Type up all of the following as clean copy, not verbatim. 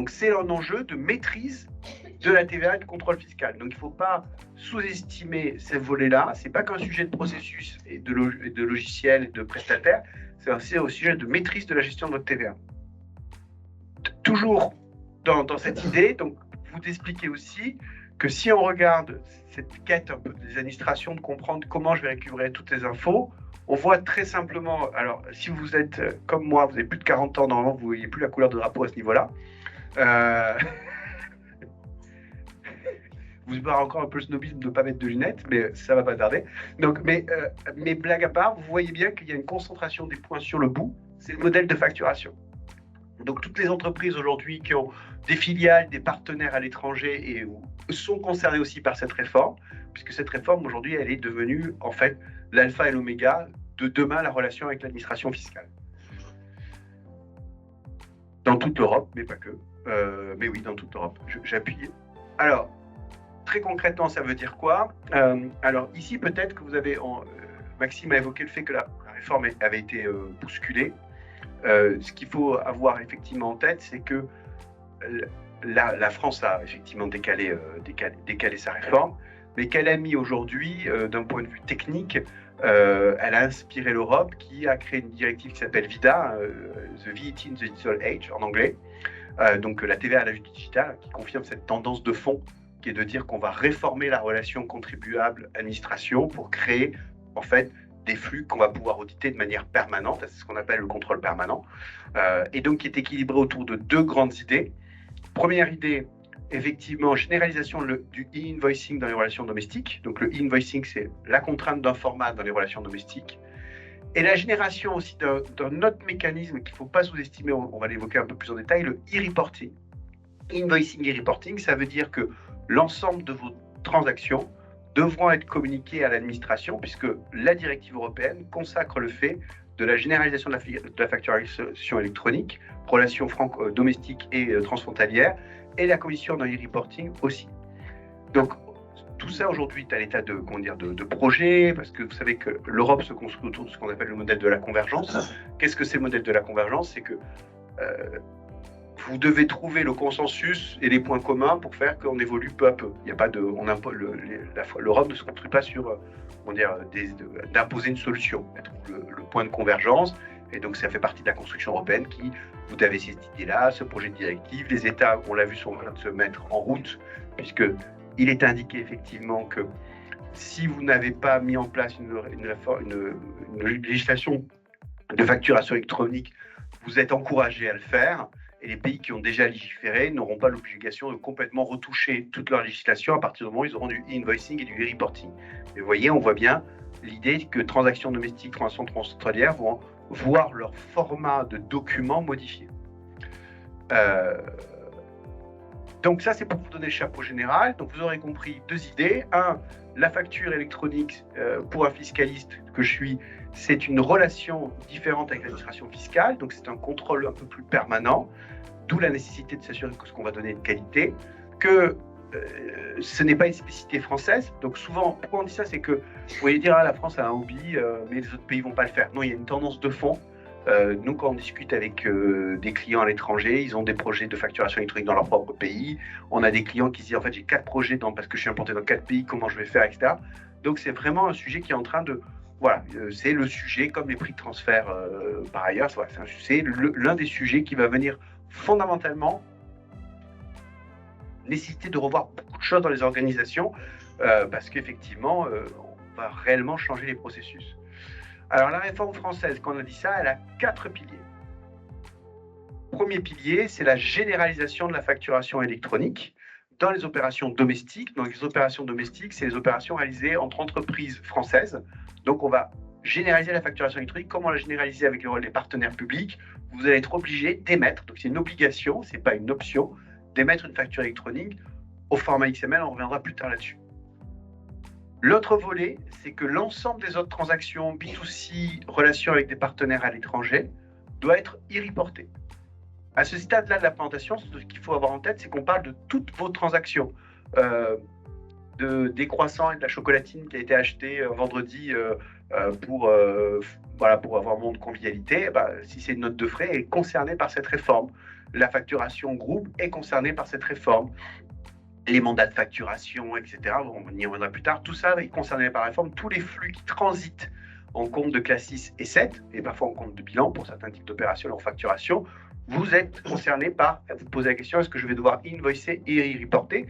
Donc c'est un enjeu de maîtrise de la TVA et de contrôle fiscal. Donc il ne faut pas sous-estimer ces volets-là. Ce n'est pas qu'un sujet de processus et de logiciels et de prestataires, c'est aussi un sujet de maîtrise de la gestion de votre TVA. Toujours dans cette idée, donc vous expliquez aussi que si on regarde cette quête un peu des administrations de comprendre comment je vais récupérer toutes les infos, on voit très simplement, alors si vous êtes comme moi, vous avez plus de 40 ans, normalement vous ne voyez plus la couleur de drapeau à ce niveau-là. Vous aurez encore un peu le snobisme de ne pas mettre de lunettes, mais ça ne va pas tarder. Donc, mais blague à part, vous voyez bien qu'il y a une concentration des points sur le bout, c'est le modèle de facturation. Donc toutes les entreprises aujourd'hui qui ont des filiales, des partenaires à l'étranger et sont concernées aussi par cette réforme, puisque cette réforme aujourd'hui, elle est devenue en fait l'alpha et l'oméga de demain, la relation avec l'administration fiscale. Dans toute l'Europe, mais pas que. Mais oui, dans toute l'Europe. J'appuie. Alors, très concrètement, ça veut dire quoi? Alors ici, peut-être que vous avez... Maxime a évoqué le fait que la réforme avait été bousculée. Ce qu'il faut avoir effectivement en tête, c'est que la France a effectivement décalé sa réforme, mais qu'elle a mis aujourd'hui, d'un point de vue technique, elle a inspiré l'Europe qui a créé une directive qui s'appelle VIDA, The VAT in the Digital Age en anglais, donc la TVA à l'âge du digital, qui confirme cette tendance de fond qui est de dire qu'on va réformer la relation contribuable-administration pour créer en fait des flux qu'on va pouvoir auditer de manière permanente, c'est ce qu'on appelle le contrôle permanent, et donc qui est équilibré autour de deux grandes idées. Première idée, effectivement, généralisation du e-invoicing dans les relations domestiques. Donc le e-invoicing, c'est la contrainte d'un format dans les relations domestiques. Et la génération aussi d'un autre mécanisme qu'il ne faut pas sous-estimer, on va l'évoquer un peu plus en détail, le e-reporting. Invoicing et reporting, ça veut dire que l'ensemble de vos transactions devront être communiquées à l'administration, puisque la directive européenne consacre le fait de la généralisation de la facturation électronique, relations domestiques et transfrontalières, et la commission d'un e-reporting aussi. Donc, tout ça aujourd'hui est à l'état de projet, parce que vous savez que l'Europe se construit autour de ce qu'on appelle le modèle de la convergence. Qu'est-ce que c'est le modèle de la convergence? C'est que vous devez trouver le consensus et les points communs pour faire qu'on évolue peu à peu. Il y a pas de, l'Europe ne se construit pas sur, d'imposer une solution, le point de convergence. Et donc ça fait partie de la construction européenne qui, vous avez cette idée-là, ce projet de directive. Les États, on l'a vu, sont en train de se mettre en route, puisque il est indiqué effectivement que si vous n'avez pas mis en place une législation de facturation électronique, vous êtes encouragé à le faire. Et les pays qui ont déjà légiféré n'auront pas l'obligation de complètement retoucher toute leur législation à partir du moment où ils auront du e-invoicing et du e-reporting. Et vous voyez, on voit bien l'idée que transactions domestiques, transactions transfrontalières vont voir leur format de document modifié. Donc ça, c'est pour vous donner le chapeau général. Donc vous aurez compris deux idées. Un, la facture électronique pour un fiscaliste que je suis, c'est une relation différente avec l'administration fiscale, donc c'est un contrôle un peu plus permanent, d'où la nécessité de s'assurer que ce qu'on va donner est de qualité, que ce n'est pas une spécificité française. Donc souvent, pourquoi on dit ça, c'est que vous voyez dire la France a un hobby, mais les autres pays ne vont pas le faire. Non, il y a une tendance de fond. Nous, quand on discute avec des clients à l'étranger, ils ont des projets de facturation électronique dans leur propre pays. On a des clients qui se disent, en fait, j'ai 4 projets parce que je suis implanté dans 4 pays, comment je vais faire, etc. Donc c'est vraiment un sujet qui est en train de... Voilà, c'est le sujet, comme les prix de transfert par ailleurs, c'est l'un des sujets qui va venir fondamentalement nécessiter de revoir beaucoup de choses dans les organisations parce qu'effectivement, on va réellement changer les processus. Alors la réforme française, quand on a dit ça, elle a 4 piliers. Premier pilier, c'est la généralisation de la facturation électronique dans les opérations domestiques. Donc les opérations domestiques, c'est les opérations réalisées entre entreprises françaises. Donc on va généraliser la facturation électronique. Comment la généraliser avec les partenaires publics? Vous allez être obligé d'émettre, donc c'est une obligation, ce n'est pas une option, d'émettre une facture électronique au format XML, on reviendra plus tard là-dessus. L'autre volet, c'est que l'ensemble des autres transactions B2C, relations avec des partenaires à l'étranger, doit être e-reporté. À ce stade-là de la présentation, ce qu'il faut avoir en tête, c'est qu'on parle de toutes vos transactions. Des croissants et de la chocolatine qui a été achetée vendredi pour avoir mon de convivialité, si c'est une note de frais, elle est concernée par cette réforme. la facturation groupe est concernée par cette réforme. Les mandats de facturation, etc., on y reviendra plus tard, tout ça est concerné par la réforme. Tous les flux qui transitent en compte de classe 6 et 7, et parfois en compte de bilan pour certains types d'opérations en facturation, vous êtes concerné par, vous posez la question, est-ce que je vais devoir invoicer et reporter?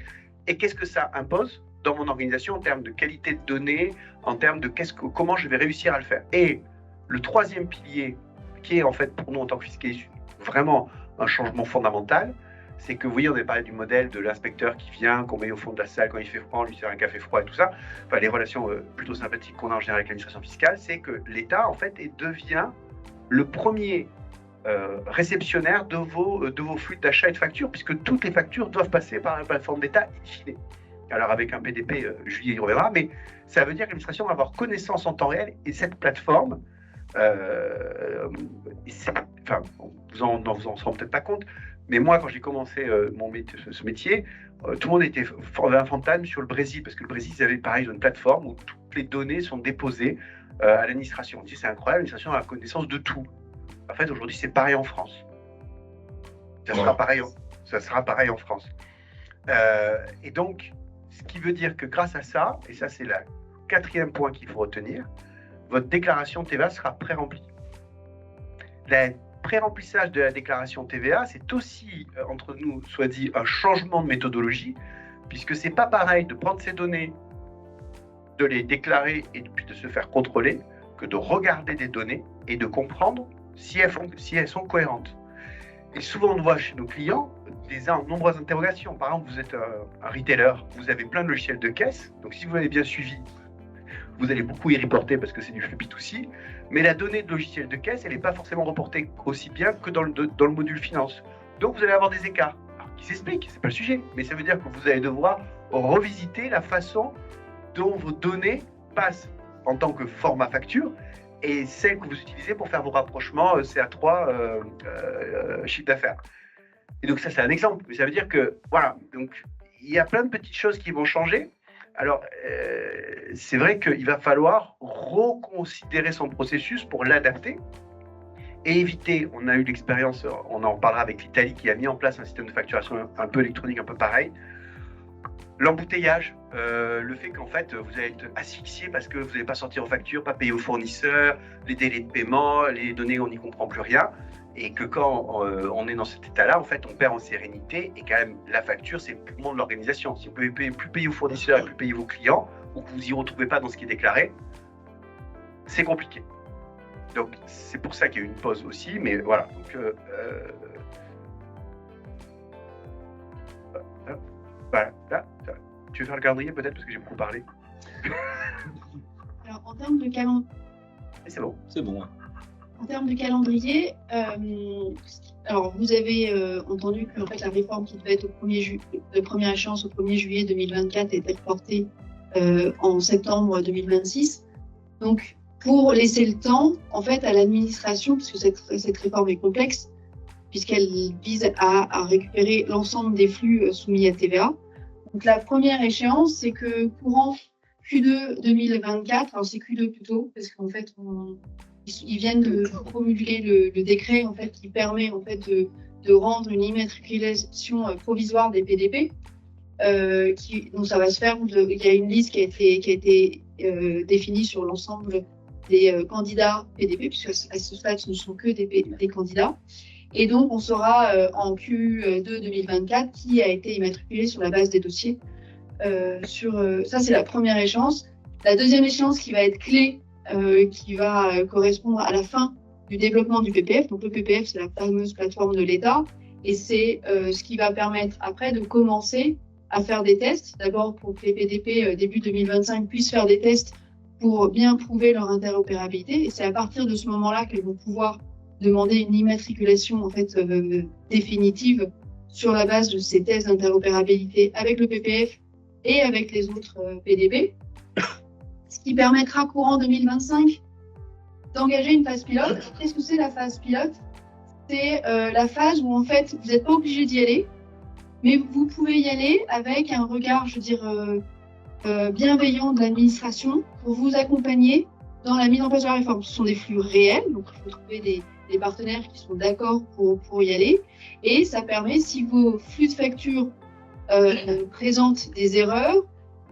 Et qu'est-ce que ça impose dans mon organisation en termes de qualité de données, en termes de comment je vais réussir à le faire? Et le troisième pilier, qui est en fait pour nous en tant que fiscalistes vraiment un changement fondamental, c'est que vous voyez, on a parlé du modèle de l'inspecteur qui vient, qu'on met au fond de la salle quand il fait froid, on lui sert un café froid et tout ça. Enfin, les relations plutôt sympathiques qu'on a en général avec l'administration fiscale, c'est que l'État, en fait, devient le premier réceptionnaire de vos flux d'achat et de factures, puisque toutes les factures doivent passer par la plateforme d'État in fine. Alors, avec un PDP, Julie y reviendra, mais ça veut dire que l'administration va avoir connaissance en temps réel, et cette plateforme, vous en rendez peut-être pas compte, mais moi, quand j'ai commencé ce métier, tout le monde avait un fantasme sur le Brésil, parce que le Brésil, ils avaient pareil une plateforme où toutes les données sont déposées à l'administration. On dit c'est incroyable, l'administration a connaissance de tout. En fait, aujourd'hui, c'est pareil en France. Ça sera pareil en France. Et donc, ce qui veut dire que grâce à ça, et ça c'est le quatrième point qu'il faut retenir, votre déclaration TVA sera pré-remplie. Le pré-remplissage de la déclaration TVA, c'est aussi, entre nous, soit dit, un changement de méthodologie, puisque c'est pas pareil de prendre ces données, de les déclarer et puis de se faire contrôler, que de regarder des données et de comprendre si elles sont cohérentes. Et souvent, on voit chez nos clients des nombreuses interrogations. Par exemple, vous êtes un retailer, vous avez plein de logiciels de caisse, donc si vous avez bien suivi, vous allez beaucoup y reporter parce que c'est du flux B2C, mais la donnée de logiciel de caisse, elle n'est pas forcément reportée aussi bien que dans le module finance. Donc, vous allez avoir des écarts. Alors, qui s'expliquent, c'est pas le sujet, mais ça veut dire que vous allez devoir revisiter la façon dont vos données passent en tant que format facture et celle que vous utilisez pour faire vos rapprochements CA3 chiffre d'affaires. Et donc ça, c'est un exemple. Mais ça veut dire que, voilà, donc il y a plein de petites choses qui vont changer. Alors, c'est vrai qu'il va falloir reconsidérer son processus pour l'adapter et éviter, on a eu l'expérience, on en parlera avec l'Italie qui a mis en place un système de facturation un peu électronique, un peu pareil, l'embouteillage, le fait qu'en fait, vous allez être asphyxié parce que vous n'allez pas sortir aux factures, pas payer aux fournisseurs, les délais de paiement, les données, on n'y comprend plus rien. Et que quand on est dans cet état-là, en fait, on perd en sérénité. Et quand même, la facture, c'est purement de l'organisation. Si vous ne pouvez plus payer aux fournisseurs et plus payer vos clients, ou que vous n'y retrouvez pas dans ce qui est déclaré, c'est compliqué. Donc, c'est pour ça qu'il y a eu une pause aussi. Mais voilà. Donc, voilà. Là, tu veux faire le calendrier peut-être parce que j'ai beaucoup parlé. Alors, en termes de calendrier. C'est bon. C'est bon. En termes de calendrier, alors vous avez entendu que en fait, la réforme qui devait être de première échéance au 1er juillet 2024 était reportée en septembre 2026. Donc, pour laisser le temps en fait, à l'administration, parce que cette réforme est complexe, puisqu'elle vise à récupérer l'ensemble des flux soumis à TVA. Donc, la première échéance, c'est que courant Q2 2024, alors c'est Q2 plutôt, parce qu'en fait, ils viennent de promulguer le décret en fait, qui permet en fait, de rendre une immatriculation provisoire des PDP. Donc ça va se faire, il y a une liste qui a été définie sur l'ensemble des candidats PDP, puisque à ce stade, ce ne sont que des candidats. Et donc, on saura en Q2 2024 qui a été immatriculé sur la base des dossiers. Ça, c'est la première échéance. La deuxième échéance qui va être clé, qui va correspondre à la fin du développement du PPF. Donc, le PPF, c'est la fameuse plateforme de l'État. Et c'est ce qui va permettre après de commencer à faire des tests. D'abord, pour que les PDP, début 2025, puissent faire des tests pour bien prouver leur interopérabilité. Et c'est à partir de ce moment-là qu'elles vont pouvoir demander une immatriculation en fait, définitive sur la base de ces tests d'interopérabilité avec le PPF et avec les autres PDP. Ce qui permettra courant 2025 d'engager une phase pilote. Qu'est-ce que c'est la phase pilote? C'est la phase où en fait vous n'êtes pas obligé d'y aller, mais vous pouvez y aller avec un regard, je veux dire, bienveillant de l'administration pour vous accompagner dans la mise en place de la réforme. Ce sont des flux réels, donc il faut trouver des partenaires qui sont d'accord pour y aller. Et ça permet, si vos flux de factures présentent des erreurs,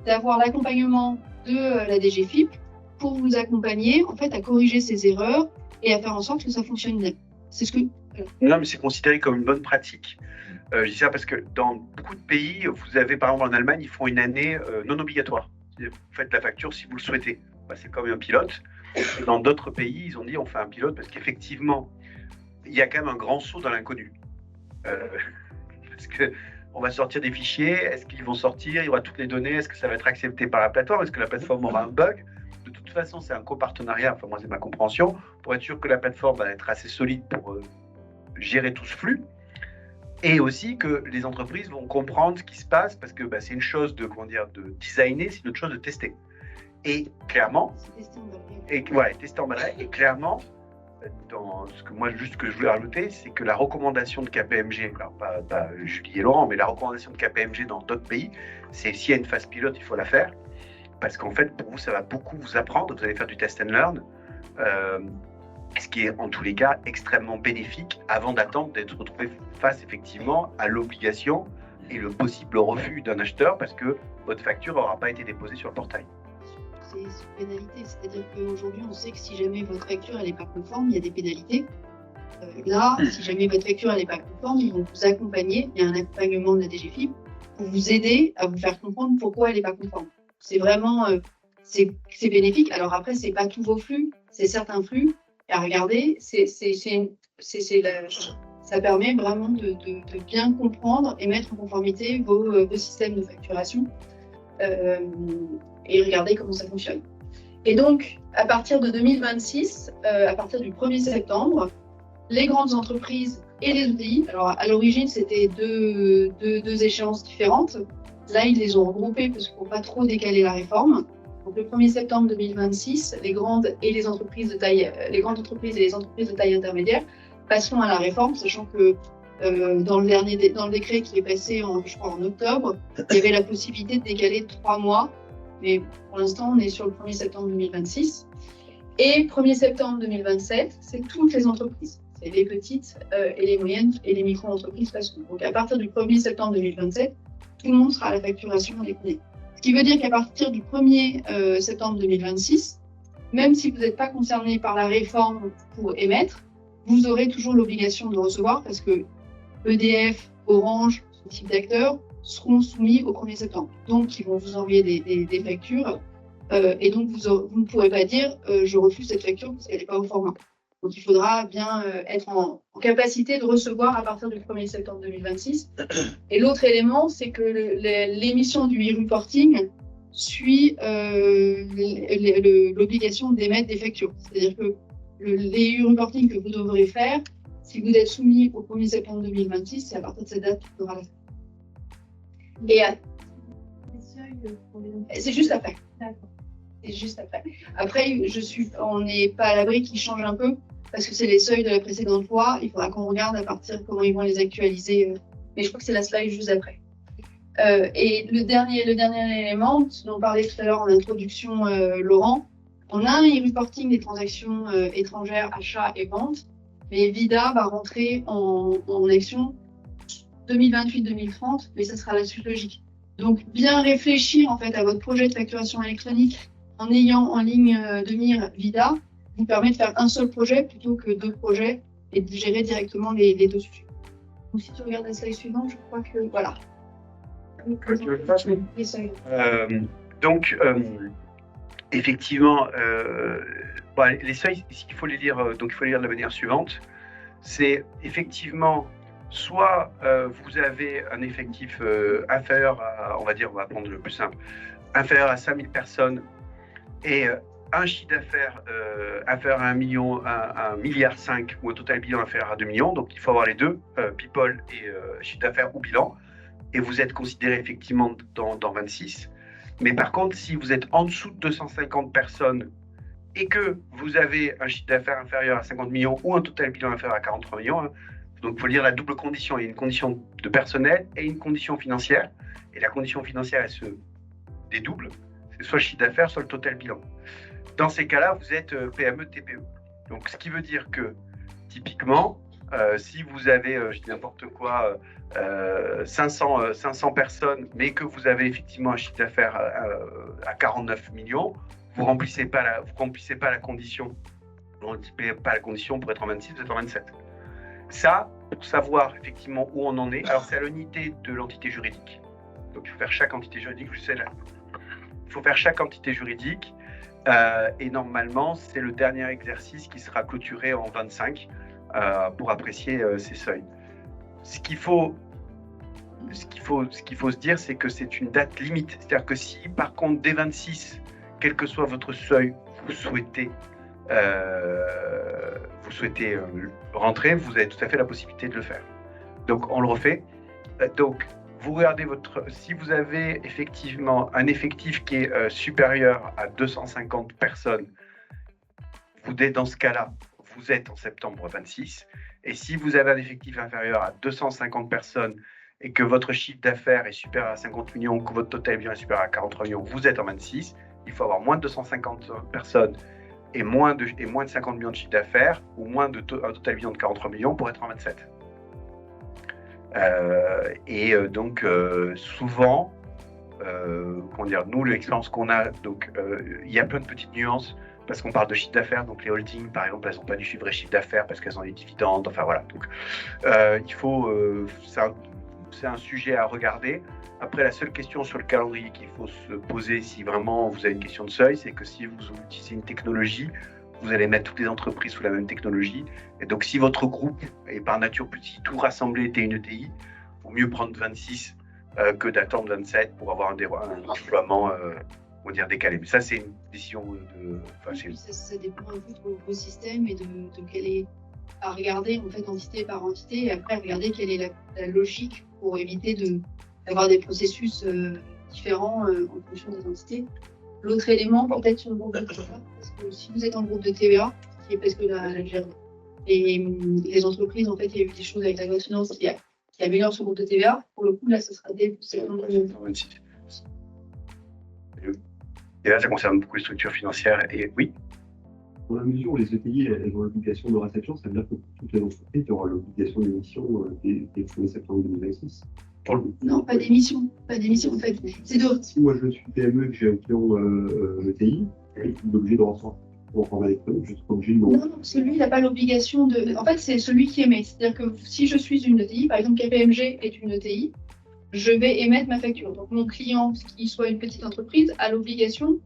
d'avoir l'accompagnement de la DGFiP pour vous accompagner en fait à corriger ces erreurs et à faire en sorte que ça fonctionne bien. C'est ce que. Non, mais c'est considéré comme une bonne pratique. Je dis ça parce que dans beaucoup de pays, vous avez par exemple en Allemagne, ils font une année non obligatoire. Vous faites la facture si vous le souhaitez. Bah, c'est comme un pilote. Et dans d'autres pays, ils ont dit on fait un pilote parce qu'effectivement, il y a quand même un grand saut dans l'inconnu. Parce que on va sortir des fichiers, est-ce qu'ils vont sortir, il y aura toutes les données, est-ce que ça va être accepté par la plateforme, est-ce que la plateforme aura un bug? De toute façon, c'est un copartenariat, enfin moi c'est ma compréhension, pour être sûr que la plateforme va être assez solide pour gérer tout ce flux, et aussi que les entreprises vont comprendre ce qui se passe, parce que c'est une chose de designer, c'est une autre chose de tester. Et clairement, tester en mode réel, et clairement, dans ce que moi juste que je voulais rajouter, c'est que la recommandation de KPMG, alors pas Julie et Laurent, mais la recommandation de KPMG dans d'autres pays, c'est s'il y a une phase pilote, il faut la faire, parce qu'en fait pour vous ça va beaucoup vous apprendre, vous allez faire du test and learn, ce qui est en tous les cas extrêmement bénéfique avant d'attendre d'être retrouvé face effectivement à l'obligation et le possible refus d'un acheteur parce que votre facture n'aura pas été déposée sur le portail. C'est une pénalité, c'est-à-dire qu'aujourd'hui on sait que si jamais votre facture n'est pas conforme, il y a des pénalités. Là, si jamais votre facture n'est pas conforme, ils vont vous accompagner, il y a un accompagnement de la DGFiP pour vous aider à vous faire comprendre pourquoi elle n'est pas conforme. C'est vraiment c'est bénéfique. Alors après, c'est pas tous vos flux, c'est certains flux. Et à regarder, ça permet vraiment de bien comprendre et mettre en conformité vos systèmes de facturation. Et regarder comment ça fonctionne. Et donc, à partir de 2026, à partir du 1er septembre, les grandes entreprises et les ETI, alors à l'origine, c'était deux échéances différentes. Là, ils les ont regroupées parce qu'il ne faut pas trop décaler la réforme. Donc, le 1er septembre 2026, les grandes et les entreprises de taille, les grandes entreprises et les entreprises de taille intermédiaire passeront à la réforme, sachant que dans le décret qui est passé je crois en octobre, il y avait la possibilité de décaler de 3 mois. Mais pour l'instant, on est sur le 1er septembre 2026. Et 1er septembre 2027, c'est toutes les entreprises. C'est les petites et les moyennes et les micro-entreprises passeront. Donc à partir du 1er septembre 2027, tout le monde sera à la facturation électronique. Ce qui veut dire qu'à partir du 1er septembre 2026, même si vous n'êtes pas concerné par la réforme pour émettre, vous aurez toujours l'obligation de recevoir parce que EDF, Orange, ce type d'acteurs, seront soumis au 1er septembre. Donc, ils vont vous envoyer des factures et donc vous ne pourrez pas dire je refuse cette facture parce qu'elle n'est pas au format. Donc, il faudra bien être en capacité de recevoir à partir du 1er septembre 2026. Et l'autre élément, c'est que l'émission du e-reporting suit l'obligation d'émettre des factures. C'est-à-dire que les e-reporting que vous devrez faire, si vous êtes soumis au 1er septembre 2026, c'est à partir de cette date qu'il faudra la faire. Et c'est juste après. C'est juste après. Après, on n'est pas à l'abri qu'ils changent un peu parce que c'est les seuils de la précédente loi. Il faudra qu'on regarde à partir de comment ils vont les actualiser. Mais je crois que c'est la slide juste après. Et le dernier élément, dont on parlait tout à l'heure en introduction, Laurent, on a un e-reporting des transactions étrangères, achats et ventes, mais VIDA va rentrer en action 2028-2030, mais ça sera la suite logique. Donc, bien réfléchir en fait à votre projet de facturation électronique en ayant en ligne de mire VIDA vous permet de faire un seul projet plutôt que 2 projets et de gérer directement les 2 sujets. Donc, si tu regardes la slide suivante, je crois que voilà. Donc, effectivement, les seuils, il faut les lire. Donc, il faut les lire de la manière suivante. C'est effectivement soit vous avez un effectif inférieur à, on va prendre le plus simple, inférieur à 5000 personnes et un chiffre d'affaires inférieur à 1 million, à 1,5 milliard ou un total bilan inférieur à 2 millions. Donc il faut avoir les deux, people et chiffre d'affaires ou bilan. Et vous êtes considéré effectivement dans 26. Mais par contre, si vous êtes en dessous de 250 personnes et que vous avez un chiffre d'affaires inférieur à 50 millions ou un total bilan inférieur à 43 millions, donc il faut lire la double condition. Il y a une condition de personnel et une condition financière. Et la condition financière, elle se dédouble. C'est soit le chiffre d'affaires, soit le total bilan. Dans ces cas-là, vous êtes PME, TPE. Donc, ce qui veut dire que, typiquement, si vous avez, je dis n'importe quoi, 500 personnes, mais que vous avez effectivement un chiffre d'affaires à 49 millions, vous ne remplissez pas la condition. Vous ne remplissez pas la condition pour être en 26, vous êtes en 27. Ça, pour savoir effectivement où on en est, alors c'est à l'unité de l'entité juridique. Donc, il faut faire chaque entité juridique, je sais là. Il faut faire chaque entité juridique. Et normalement, c'est le dernier exercice qui sera clôturé en 25 pour apprécier ces seuils. Ce qu'il faut se dire, c'est que c'est une date limite. C'est-à-dire que si, par contre, dès 26, quel que soit votre seuil, vous souhaitez rentrer, vous avez tout à fait la possibilité de le faire. Donc, on le refait. Donc, vous regardez si vous avez effectivement un effectif qui est supérieur à 250 personnes, dans ce cas-là, vous êtes en septembre 26. Et si vous avez un effectif inférieur à 250 personnes et que votre chiffre d'affaires est supérieur à 50 millions, que votre total bilan est supérieur à 43 millions, vous êtes en 26. Il faut avoir moins de 250 personnes et moins de 50 millions de chiffre d'affaires ou moins un total bilan de 43 millions pour être en 27. Donc souvent, nous l'expérience qu'on a, donc il y a plein de petites nuances parce qu'on parle de chiffre d'affaires, donc les holdings par exemple, elles n'ont pas du vrai chiffre d'affaires parce qu'elles ont des dividendes, enfin voilà. Donc c'est un sujet à regarder. Après, la seule question sur le calendrier qu'il faut se poser si vraiment vous avez une question de seuil, c'est que si vous utilisez une technologie, vous allez mettre toutes les entreprises sous la même technologie. Et donc, si votre groupe est par nature petit, tout rassemblé était une ETI, il vaut mieux prendre 26 que d'attendre 27 pour avoir un déploiement décalé. Mais ça, c'est une décision Ça dépend un peu de vos systèmes et de quelle est à regarder en fait entité par entité et après regarder quelle est la logique pour éviter d'avoir des processus différents en fonction des entités. L'autre élément, peut-être sur le groupe de TVA, parce que si vous êtes en groupe de TVA, qui est presque les entreprises, en fait, il y a eu des choses avec la loi de finances qui améliorent ce groupe de TVA. Pour le coup, là, ce sera dès septembre 2026. Et là, ça concerne beaucoup les structures financières. Et oui. Dans la mesure où les ETI elles ont l'obligation de réception, ça veut dire que toutes les entreprises auront l'obligation d'émission dès le 1er septembre 2026. Non, pas d'émission en fait. C'est de... Si moi je suis PME et que j'ai un client ETI, je suis obligé de recevoir en format électronique, je suis obligé de... Non, celui, il n'a pas l'obligation de... En fait, c'est celui qui émet. C'est-à-dire que si je suis une ETI, par exemple KPMG est une ETI, je vais émettre ma facture. Donc mon client, qu'il soit une petite entreprise, a l'obligation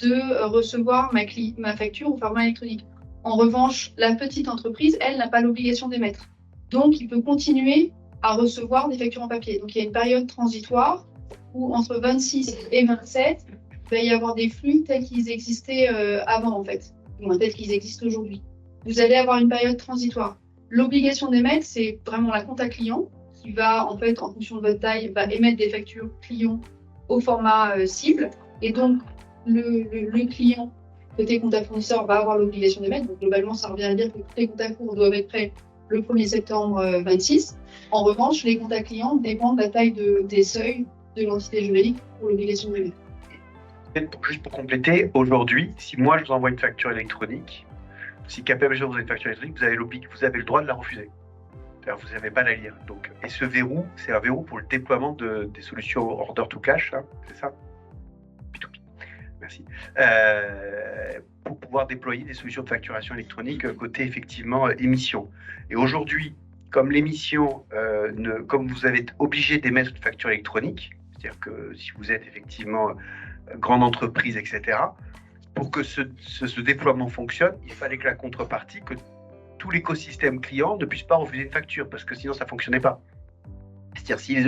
de recevoir ma facture au format électronique. En revanche, la petite entreprise, elle, n'a pas l'obligation d'émettre. Donc, il peut continuer à recevoir des factures en papier. Donc, il y a une période transitoire où entre 26 et 27, il va y avoir des flux tels qu'ils existaient avant, en fait, ou tels qu'ils existent aujourd'hui. Vous allez avoir une période transitoire. L'obligation d'émettre, c'est vraiment la compta client qui va, en fait, en fonction de votre taille, va émettre des factures clients au format cible. Et donc, le client, côté compta fournisseur, va avoir l'obligation d'émettre. Donc, globalement, ça revient à dire que tous les comptes courts doivent être prêts le 1er septembre 26. En revanche, les comptes clients dépendent de la taille des seuils de l'entité juridique pour l'obligation d'émettre. Juste pour compléter, aujourd'hui, si moi je vous envoie une facture électronique, si KPMG vous envoie une facture électronique, vous avez le droit de la refuser. C'est-à-dire vous n'avez pas à la lire. Donc, et ce verrou, c'est un verrou pour le déploiement des solutions order to cash, hein, c'est ça? Merci. Pour pouvoir déployer des solutions de facturation électronique côté effectivement émission. Et aujourd'hui, comme l'émission, comme vous avez été obligé d'émettre une facture électronique, c'est-à-dire que si vous êtes effectivement grande entreprise, etc., pour que ce déploiement fonctionne, il fallait que la contrepartie, que tout l'écosystème client ne puisse pas refuser une facture, parce que sinon ça ne fonctionnait pas. C'est-à-dire si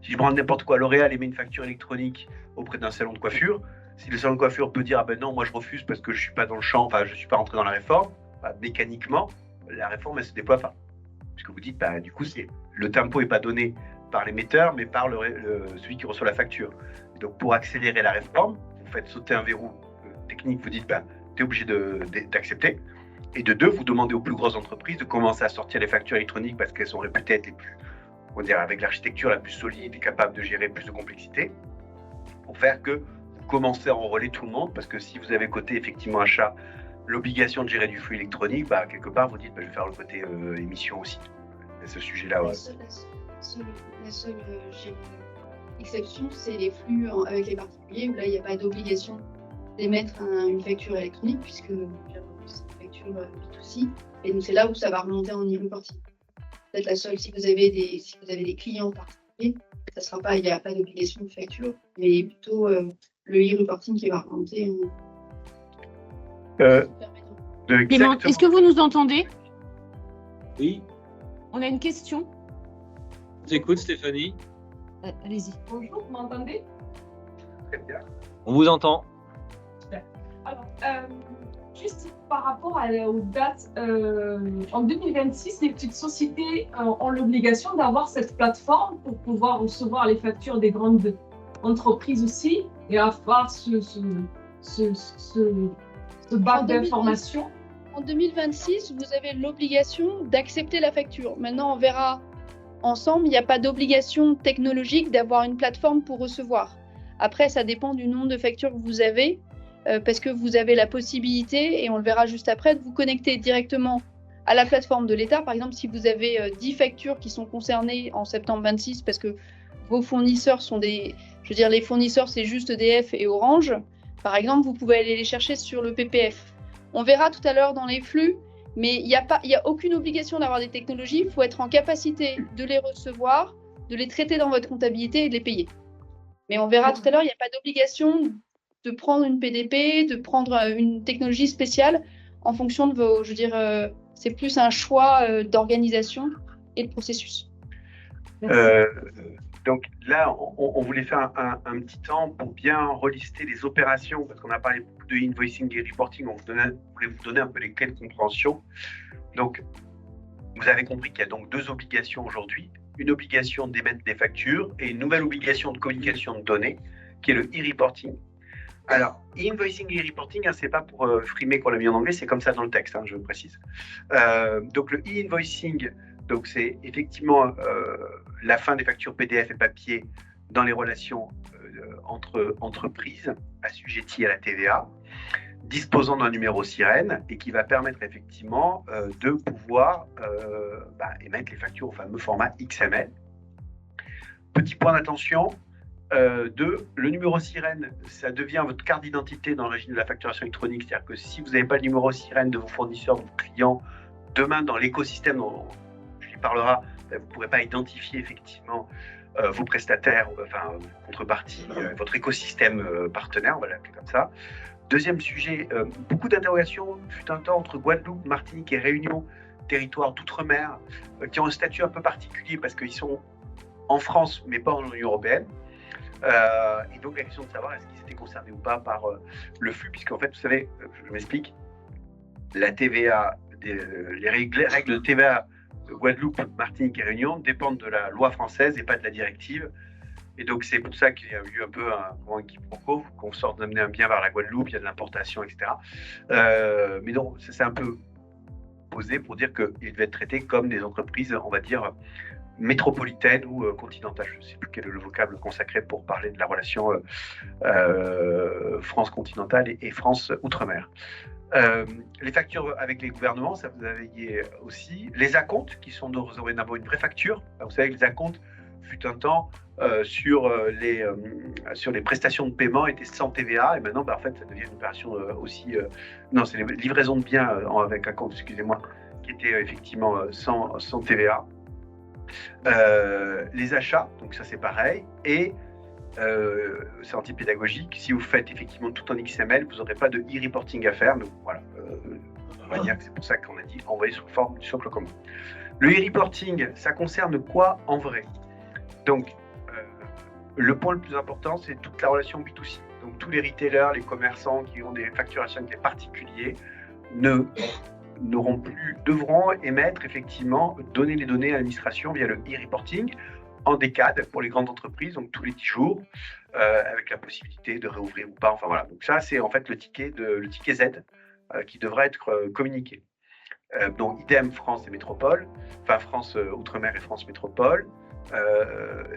je prends n'importe quoi, L'Oréal émet une facture électronique auprès d'un salon de coiffure, si le salon de coiffure peut dire ah ben non, moi je refuse parce que je suis pas dans le champ, enfin je suis pas rentré dans la réforme, bah, mécaniquement la réforme elle se déploie pas. Parce que vous dites bah du coup le tempo est pas donné par l'émetteur mais par celui qui reçoit la facture. Et donc pour accélérer la réforme, vous faites sauter un verrou technique, vous dites bah tu es obligé d'accepter. Et de deux, vous demandez aux plus grosses entreprises de commencer à sortir les factures électroniques parce qu'elles sont réputées être les plus, avec l'architecture la plus solide et capable de gérer plus de complexité, pour faire que commencez à enrôler tout le monde, parce que si vous avez côté effectivement achat l'obligation de gérer du flux électronique, quelque part vous dites je vais faire le côté émission aussi. Et ce sujet-là. La seule exception, c'est les flux avec les particuliers, où là il n'y a pas d'obligation d'émettre une facture électronique, puisque c'est une facture B2C, et donc c'est là où ça va remonter en e-reporting. Peut-être la seule, si vous avez des clients particuliers, ça sera pas, il n'y a pas d'obligation de facture, mais plutôt le e-reporting qui va remonter. Clément, est-ce que vous nous entendez? Oui. On a une question. Je vous écoute, Stéphanie. Allez-y. Bonjour, vous m'entendez? Très bien. On vous entend. Alors, juste par rapport aux dates, en 2026, les petites sociétés ont l'obligation d'avoir cette plateforme pour pouvoir recevoir les factures des grandes entreprises aussi et avoir ce bac d'informations. En 2026, vous avez l'obligation d'accepter la facture. Maintenant, on verra ensemble, il n'y a pas d'obligation technologique d'avoir une plateforme pour recevoir. Après, ça dépend du nombre de factures que vous avez, parce que vous avez la possibilité, et on le verra juste après, de vous connecter directement à la plateforme de l'État. Par exemple, si vous avez 10 factures qui sont concernées en septembre 26, parce que vos fournisseurs sont les fournisseurs, c'est juste EDF et Orange, par exemple, vous pouvez aller les chercher sur le PPF. On verra tout à l'heure dans les flux, mais il n'y a aucune obligation d'avoir des technologies. Il faut être en capacité de les recevoir, de les traiter dans votre comptabilité et de les payer. Mais on verra tout à l'heure, il n'y a pas d'obligation de prendre une PDP, de prendre une technologie spéciale en fonction de vos... c'est plus un choix d'organisation et de processus. Donc là, on voulait faire un petit temps pour bien relister les opérations, parce qu'on a parlé beaucoup de invoicing et reporting, on voulait vous donner un peu les clés de compréhension. Donc, vous avez compris qu'il y a donc 2 obligations aujourd'hui, une obligation d'émettre des factures et une nouvelle obligation de communication de données, qui est le e-reporting. Alors, invoicing et reporting, c'est pas pour frimer qu'on l'a mis en anglais, c'est comme ça dans le texte, je précise. Donc le e-invoicing, donc c'est effectivement la fin des factures PDF et papier dans les relations entre entreprises assujetties à la TVA, disposant d'un numéro sirène et qui va permettre effectivement de pouvoir émettre les factures au fameux format XML. Petit point d'attention, le numéro sirène, ça devient votre carte d'identité dans le régime de la facturation électronique, c'est-à-dire que si vous n'avez pas le numéro sirène de vos fournisseurs, de vos clients, demain dans l'écosystème dont je lui parlera, vous ne pourrez pas identifier effectivement vos prestataires, vos contreparties, votre écosystème partenaire, on va l'appeler comme ça. Deuxième sujet, beaucoup d'interrogations fut un temps entre Guadeloupe, Martinique et Réunion, territoires d'outre-mer, qui ont un statut un peu particulier parce qu'ils sont en France mais pas en Union européenne. Et donc la question de savoir est-ce qu'ils étaient concernés ou pas par le flux, puisqu'en fait, vous savez, je m'explique, la TVA, les règles de TVA de Guadeloupe, Martinique et Réunion dépendent de la loi française et pas de la directive. Et donc c'est pour ça qu'il y a eu un peu un quiproquo, qu'on sorte d'amener un bien vers la Guadeloupe, il y a de l'importation, etc. Mais donc ça s'est un peu posé pour dire qu'ils devaient être traités comme des entreprises, on va dire, métropolitaine ou continentale, je ne sais plus quel est le vocable consacré pour parler de la relation France continentale et France outre-mer. Les factures avec les gouvernements, ça vous avez aussi. Les acomptes, qui sont dorénavant une vraie facture. Vous savez que les acomptes, fut un temps, sur les prestations de paiement, étaient sans TVA, et maintenant, en fait, ça devient une opération aussi... non, c'est les livraisons de biens avec acompte, excusez-moi, qui étaient effectivement sans TVA. Les achats, donc ça c'est pareil, et c'est anti-pédagogique, si vous faites effectivement tout en XML, vous n'aurez pas de e-reporting à faire, donc voilà, on va dire que c'est pour ça qu'on a dit envoyer sous forme du socle commun. Le e-reporting, ça concerne quoi en vrai? Donc, le point le plus important, c'est toute la relation B2C, donc tous les retailers, les commerçants qui ont des facturations avec les particuliers devront émettre effectivement, donner les données à l'administration via le e-reporting en décade pour les grandes entreprises, donc tous les 10 jours, avec la possibilité de réouvrir ou pas. Enfin voilà, donc ça c'est en fait le ticket Z qui devra être communiqué. Donc idem France et métropole, enfin France Outre-mer et France Métropole.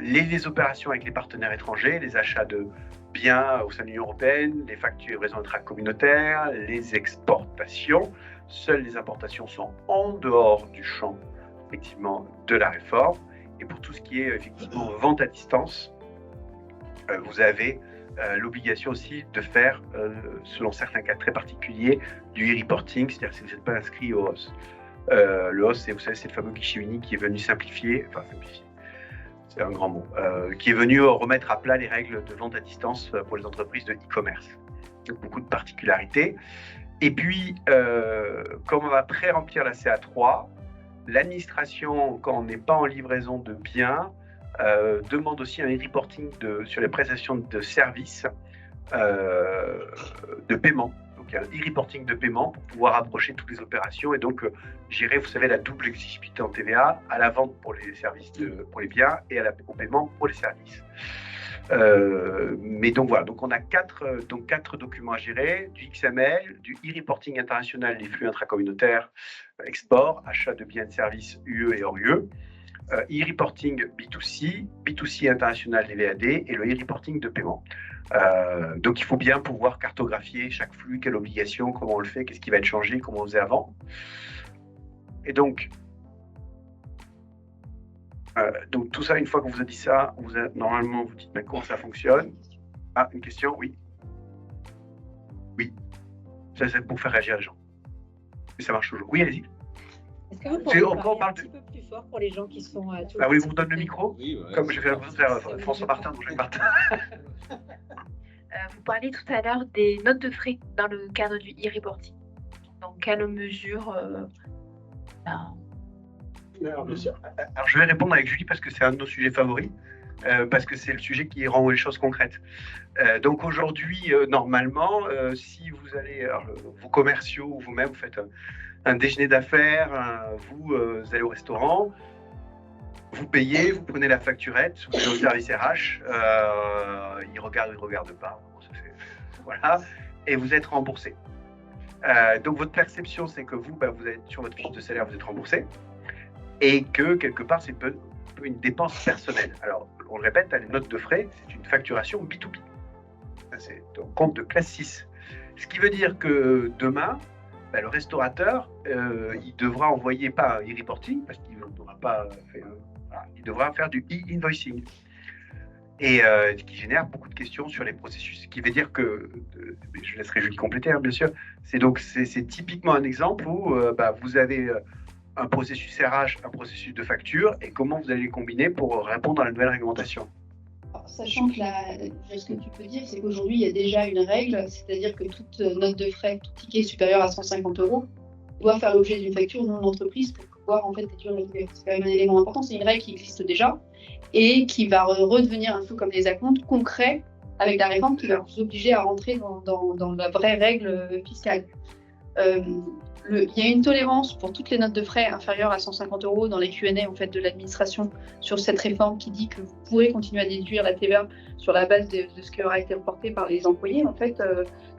les opérations avec les partenaires étrangers, les achats de biens au sein de l'Union européenne, les factures et livraisons intracommunautaires, les exportations. Seules les importations sont en dehors du champ, effectivement, de la réforme. Et pour tout ce qui est, effectivement, vente à distance, vous avez l'obligation aussi de faire, selon certains cas très particuliers, du e-reporting, c'est-à-dire si vous n'êtes pas inscrit au HOS. Le HOS, vous savez, c'est le fameux guichet unique qui est venu simplifier, c'est un grand mot, qui est venu remettre à plat les règles de vente à distance pour les entreprises de e-commerce. Donc, beaucoup de particularités. Et puis, comme on va pré-remplir la CA3, l'administration, quand on n'est pas en livraison de biens, demande aussi un e-reporting sur les prestations de services de paiement. Donc, il y a un e-reporting de paiement pour pouvoir approcher toutes les opérations et donc gérer, vous savez, la double exigibilité en TVA, à la vente pour les services, pour les biens et au paiement pour les services. Mais donc voilà, donc on a quatre documents à gérer, du XML, du e-reporting international des flux intracommunautaires, export, achat de biens et de services UE et hors UE, e-reporting B2C, B2C international des VAD et le e-reporting de paiement. Donc il faut bien pouvoir cartographier chaque flux, quelle obligation, comment on le fait, qu'est-ce qui va être changé, comment on faisait avant. Et donc tout ça, une fois qu'on vous a dit ça, normalement vous dites mais comment ça fonctionne. Ah, une question, oui. Oui. Ça c'est pour faire réagir les gens. Et ça marche toujours. Oui, allez-y. Est-ce que vous pourriez parler un petit peu plus fort pour les gens qui sont Ah oui, vous me donnez le micro. Oui, ouais, comme j'ai fait l'impression de faire François Martin, donc Jacques Martin. Vous parliez tout à l'heure des notes de frais dans le cadre du e-reporting. Dans quelle mesure Alors, je vais répondre avec Julie parce que c'est un de nos sujets favoris, parce que c'est le sujet qui rend les choses concrètes. Donc aujourd'hui, normalement, si vous allez, vos commerciaux ou vous-même, vous faites un déjeuner d'affaires, vous allez au restaurant, vous payez, vous prenez la facturette, vous allez au service RH, ils regardent pas, voilà, et vous êtes remboursé. Donc votre perception, c'est que vous êtes sur votre fiche de salaire, vous êtes remboursé, et que quelque part, c'est un peu une dépense personnelle. Alors, on le répète, les notes de frais, c'est une facturation B2B. C'est un compte de classe 6. Ce qui veut dire que demain, le restaurateur, il devra envoyer pas un e-reporting, parce qu'il n'aura pas fait il devra faire du e-invoicing. Et ce qui génère beaucoup de questions sur les processus. Ce qui veut dire que, je laisserai Julie compléter, bien sûr, c'est typiquement un exemple où vous avez un processus RH, un processus de facture, et comment vous allez les combiner pour répondre à la nouvelle réglementation. Alors, sachant que ce que tu peux dire, c'est qu'aujourd'hui, il y a déjà une règle, c'est-à-dire que toute note de frais, tout ticket supérieur à 150 € doit faire l'objet d'une facture non d'entreprise pour pouvoir en fait déduire le TVA. C'est quand même un élément important, c'est une règle qui existe déjà et qui va redevenir un peu comme les acomptes concrets avec la réforme qui va vous obliger à rentrer dans la vraie règle fiscale. Il y a une tolérance pour toutes les notes de frais inférieures à 150 € dans les Q&A en fait, de l'administration sur cette réforme qui dit que vous pourrez continuer à déduire la TVA sur la base de ce qui aura été reporté par les employés en fait,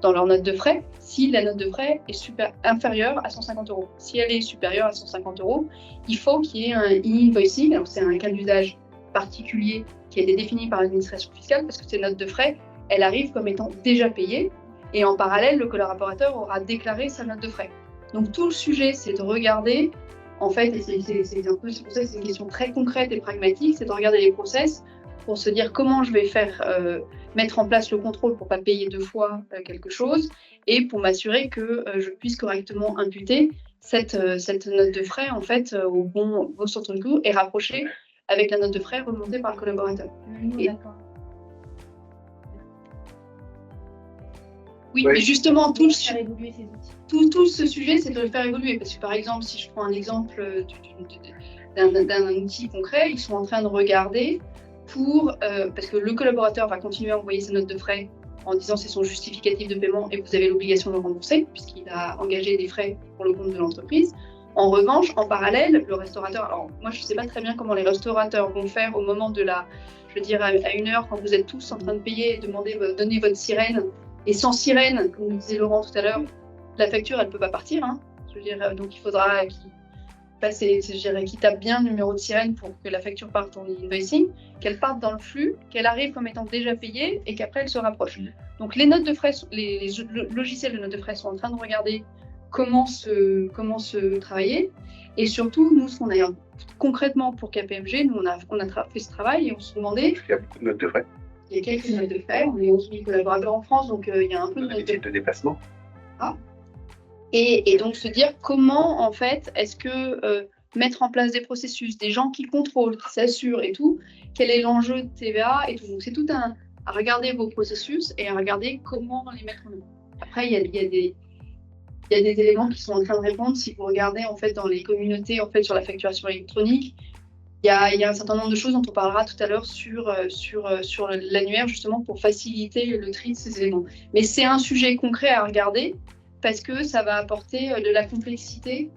dans leur note de frais, si la note de frais est inférieure à 150 €. Si elle est supérieure à 150 €, il faut qu'il y ait un e-invoicing. Alors c'est un cas d'usage particulier qui a été défini par l'administration fiscale parce que ces notes de frais, elles arrivent comme étant déjà payées et en parallèle, le collaborateur aura déclaré sa note de frais. Donc tout le sujet, c'est de regarder, en fait, et c'est un peu c'est pour ça que c'est une question très concrète et pragmatique, c'est de regarder les process pour se dire comment je vais faire mettre en place le contrôle pour ne pas payer deux fois quelque chose et pour m'assurer que je puisse correctement imputer cette note de frais en fait au bon centre de coût et rapprocher avec la note de frais remontée par le collaborateur. Oui, mais justement, tout ce sujet, c'est de le faire évoluer. Parce que, par exemple, si je prends un exemple d'un outil concret, ils sont en train de regarder parce que le collaborateur va continuer à envoyer ses notes de frais en disant c'est son justificatif de paiement et vous avez l'obligation de le rembourser, puisqu'il a engagé des frais pour le compte de l'entreprise. En revanche, en parallèle, le restaurateur, alors moi je ne sais pas très bien comment les restaurateurs vont faire au moment de à 1h, quand vous êtes tous en train de payer et donnez votre sirène. Et sans sirène, comme disait Laurent tout à l'heure, la facture, elle ne peut pas partir. Hein. Je veux dire, donc il faudra qu'il je dirais, qui tape bien le numéro de sirène pour que la facture parte en invoicing, qu'elle parte dans le flux, qu'elle arrive comme étant déjà payée et qu'après elle se rapproche. Donc les notes de frais, les logiciels de notes de frais sont en train de regarder comment se travailler. Et surtout, nous, ce qu'on a concrètement pour KPMG, nous, on a fait ce travail et on se demandait... Il y a beaucoup de notes de frais. Il y a quelques notes de frais. On est 11 000 collaborateurs en France, donc il y a un peu de notes de déplacement. Ah. Et donc se dire comment, en fait, est-ce que mettre en place des processus, des gens qui contrôlent, qui s'assurent et tout, quel est l'enjeu de TVA et tout. Donc c'est tout à regarder vos processus et à regarder comment les mettre en œuvre. Après, il y a des éléments qui sont en train de répondre. Si vous regardez en fait dans les communautés en fait sur la facturation électronique, il y a un certain nombre de choses dont on parlera tout à l'heure sur l'annuaire justement pour faciliter le tri de ces éléments. Mais c'est un sujet concret à regarder parce que ça va apporter de la complexité,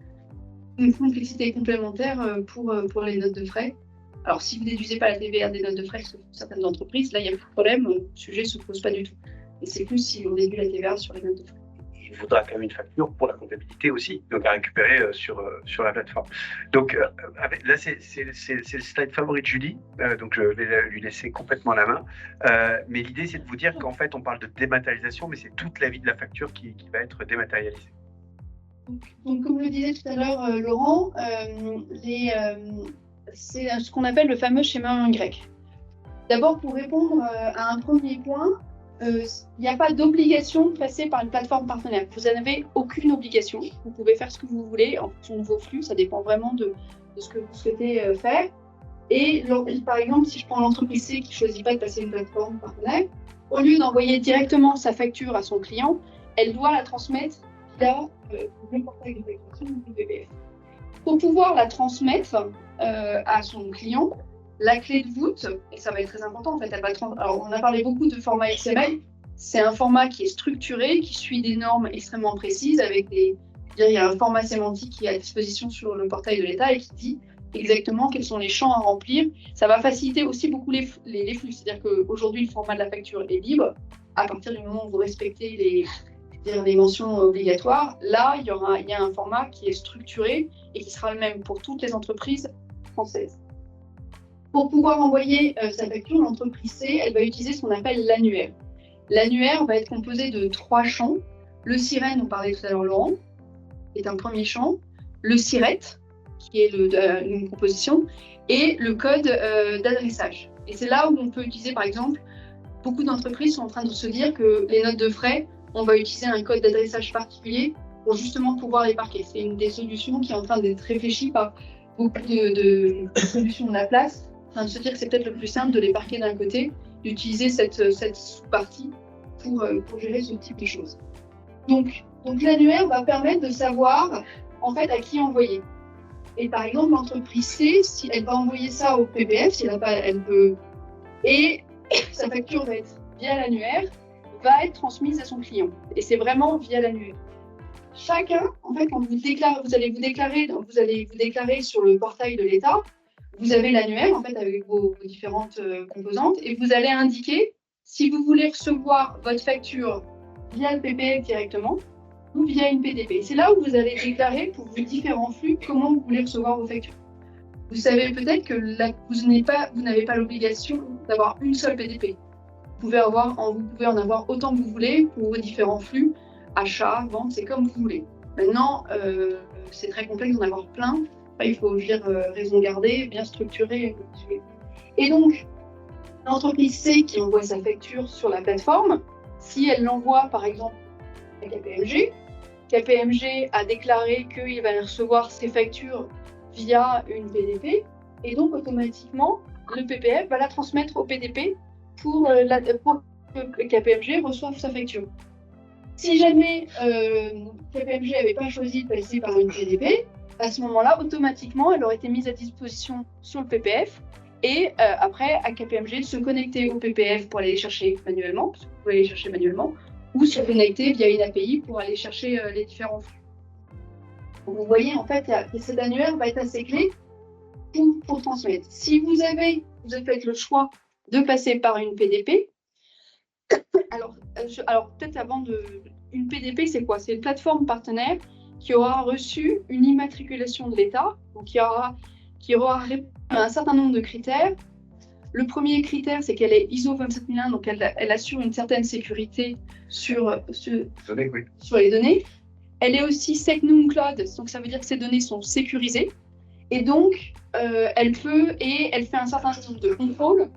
une complexité complémentaire pour les notes de frais. Alors si vous ne déduisez pas la TVA des notes de frais sur certaines entreprises, là il n'y a plus de problème, le sujet ne se pose pas du tout. Et c'est plus si on déduit la TVA sur les notes de frais. Il faudra quand même une facture pour la comptabilité aussi, donc à récupérer sur la plateforme. Donc là, c'est le slide favori de Julie, donc je vais lui laisser complètement la main. Mais l'idée, c'est de vous dire qu'en fait, on parle de dématérialisation, mais c'est toute la vie de la facture qui va être dématérialisée. Donc comme le disait tout à l'heure Laurent, c'est ce qu'on appelle le fameux schéma Y. D'abord, pour répondre à un premier point, il n'y a pas d'obligation de passer par une plateforme partenaire. Vous n'avez aucune obligation. Vous pouvez faire ce que vous voulez en fonction de vos flux. Ça dépend vraiment de ce que vous souhaitez faire. Et par exemple, si je prends l'entreprise C qui ne choisit pas de passer une plateforme partenaire, au lieu d'envoyer directement sa facture à son client, elle doit la transmettre via le portail de facturation du PPF. Pour pouvoir la transmettre à son client, la clé de voûte, et ça va être très important en fait, alors on a parlé beaucoup de format XML, c'est un format qui est structuré, qui suit des normes extrêmement précises, il y a un format sémantique qui est à disposition sur le portail de l'État et qui dit exactement quels sont les champs à remplir. Ça va faciliter aussi beaucoup les flux, c'est-à-dire qu'aujourd'hui le format de la facture est libre, à partir du moment où vous respectez les mentions obligatoires, là il y a un format qui est structuré et qui sera le même pour toutes les entreprises françaises. Pour pouvoir envoyer sa facture, l'entreprise C, elle va utiliser ce qu'on appelle l'annuaire. L'annuaire va être composé de 3 champs. Le sirène, on parlait tout à l'heure Laurent, est un premier champ. Le siret, qui est une composition, et le code d'adressage. Et c'est là où on peut utiliser, par exemple, beaucoup d'entreprises sont en train de se dire que les notes de frais, on va utiliser un code d'adressage particulier pour justement pouvoir les parquer. C'est une des solutions qui est en train d'être réfléchie par beaucoup de solutions de la place, en train de se dire que c'est peut-être le plus simple de les parquer d'un côté, d'utiliser cette sous-partie pour gérer ce type de choses. Donc l'annuaire va permettre de savoir en fait à qui envoyer. Et par exemple, l'entreprise C, si elle va envoyer ça au PPF, si elle peut, et sa facture va être via l'annuaire, va être transmise à son client. Et c'est vraiment via l'annuaire. Chacun, en fait, quand vous allez vous déclarer sur le portail de l'État, vous avez l'annuaire, en fait, avec vos différentes composantes, et vous allez indiquer si vous voulez recevoir votre facture via le PPF directement ou via une PDP. C'est là où vous allez déclarer pour vos différents flux comment vous voulez recevoir vos factures. Vous savez peut-être que vous n'avez pas l'obligation d'avoir une seule PDP. Vous pouvez en avoir autant que vous voulez pour vos différents flux, achats, ventes, c'est comme vous voulez. Maintenant, c'est très complexe d'en avoir plein. Enfin, il faut raison garder, bien structurer. Et donc, l'entreprise C qui envoie sa facture sur la plateforme, si elle l'envoie par exemple à KPMG a déclaré qu'il va recevoir ses factures via une PDP, et donc automatiquement, le PPF va la transmettre au PDP pour que KPMG reçoive sa facture. Si jamais KPMG n'avait pas choisi de passer par une PDP, à ce moment-là, automatiquement, elle aurait été mise à disposition sur le PPF, et après, à KPMG de se connecter au PPF pour aller les chercher manuellement, parce que vous pouvez les chercher manuellement, ou se connecter via une API pour aller chercher les différents flux. Donc, vous voyez, en fait, cet annuaire va être assez clé pour transmettre. Si vous avez fait le choix de passer par une PDP, alors peut-être une PDP, c'est quoi? C'est une plateforme partenaire qui aura reçu une immatriculation de l'État, donc qui aura répondu à un certain nombre de critères. Le premier critère, c'est qu'elle est ISO 27001, donc elle assure une certaine sécurité sur les données. Elle est aussi SecNum Cloud, donc ça veut dire que ces données sont sécurisées. Et donc, elle fait un certain nombre de contrôles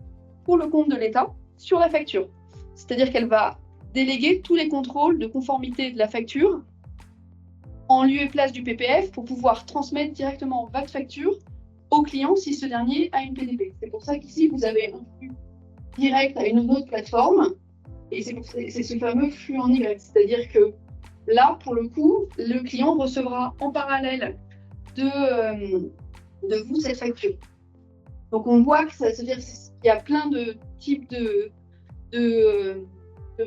pour le compte de l'État sur la facture. C'est-à-dire qu'elle va déléguer tous les contrôles de conformité de la facture en lieu et place du PPF pour pouvoir transmettre directement votre facture au client si ce dernier a une PDP. C'est pour ça qu'ici, vous avez un flux direct à une autre plateforme, et c'est ce fameux flux en Y. C'est-à-dire que là, pour le coup, le client recevra en parallèle de vous cette facture. Donc on voit que ça veut dire qu'il y a plein de types de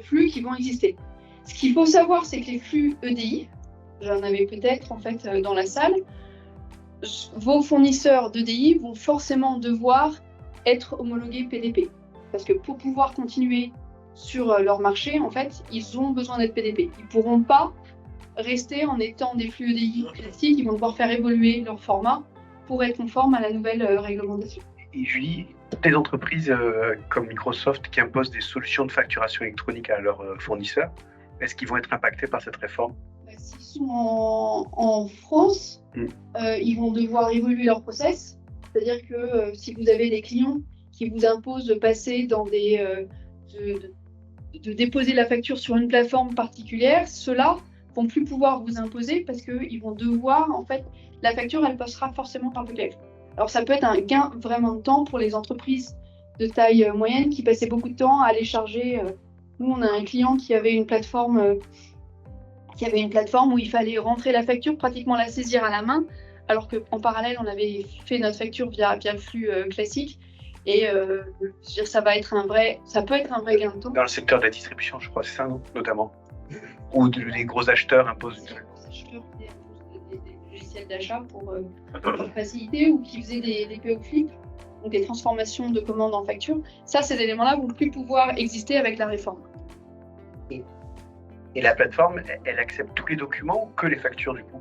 flux qui vont exister. Ce qu'il faut savoir, c'est que les flux EDI, j'en avais peut-être en fait dans la salle, vos fournisseurs d'EDI vont forcément devoir être homologués PDP. Parce que pour pouvoir continuer sur leur marché, en fait, ils ont besoin d'être PDP. Ils ne pourront pas rester en étant des flux EDI classiques, ils vont devoir faire évoluer leur format pour être conforme à la nouvelle réglementation. Et Julie, des entreprises comme Microsoft qui imposent des solutions de facturation électronique à leurs fournisseurs, est-ce qu'ils vont être impactés par cette réforme? S'ils sont en France, ils vont devoir évoluer leur process. C'est-à-dire que si vous avez des clients qui vous imposent de passer dans de déposer la facture sur une plateforme particulière, ceux-là vont plus pouvoir vous imposer parce qu'ils vont devoir, en fait, la facture, elle passera forcément par le PPF. Alors ça peut être un gain vraiment de temps pour les entreprises de taille moyenne qui passaient beaucoup de temps à aller charger. Nous, on a un client qui avait une plateforme où il fallait rentrer la facture, pratiquement la saisir à la main, alors qu'en parallèle, on avait fait notre facture via le flux classique. Et ça peut être un vrai gain de temps. Dans le secteur de la distribution, je crois, c'est ça, non, notamment. Où les gros acheteurs imposent. Les gros acheteurs qui imposent des logiciels d'achat pour faciliter, ou qui faisaient des PO flip, donc des transformations de commandes en facture. Ça, ces éléments-là vont plus pouvoir exister avec la réforme. Et la plateforme, elle accepte tous les documents ou que les factures, du coup?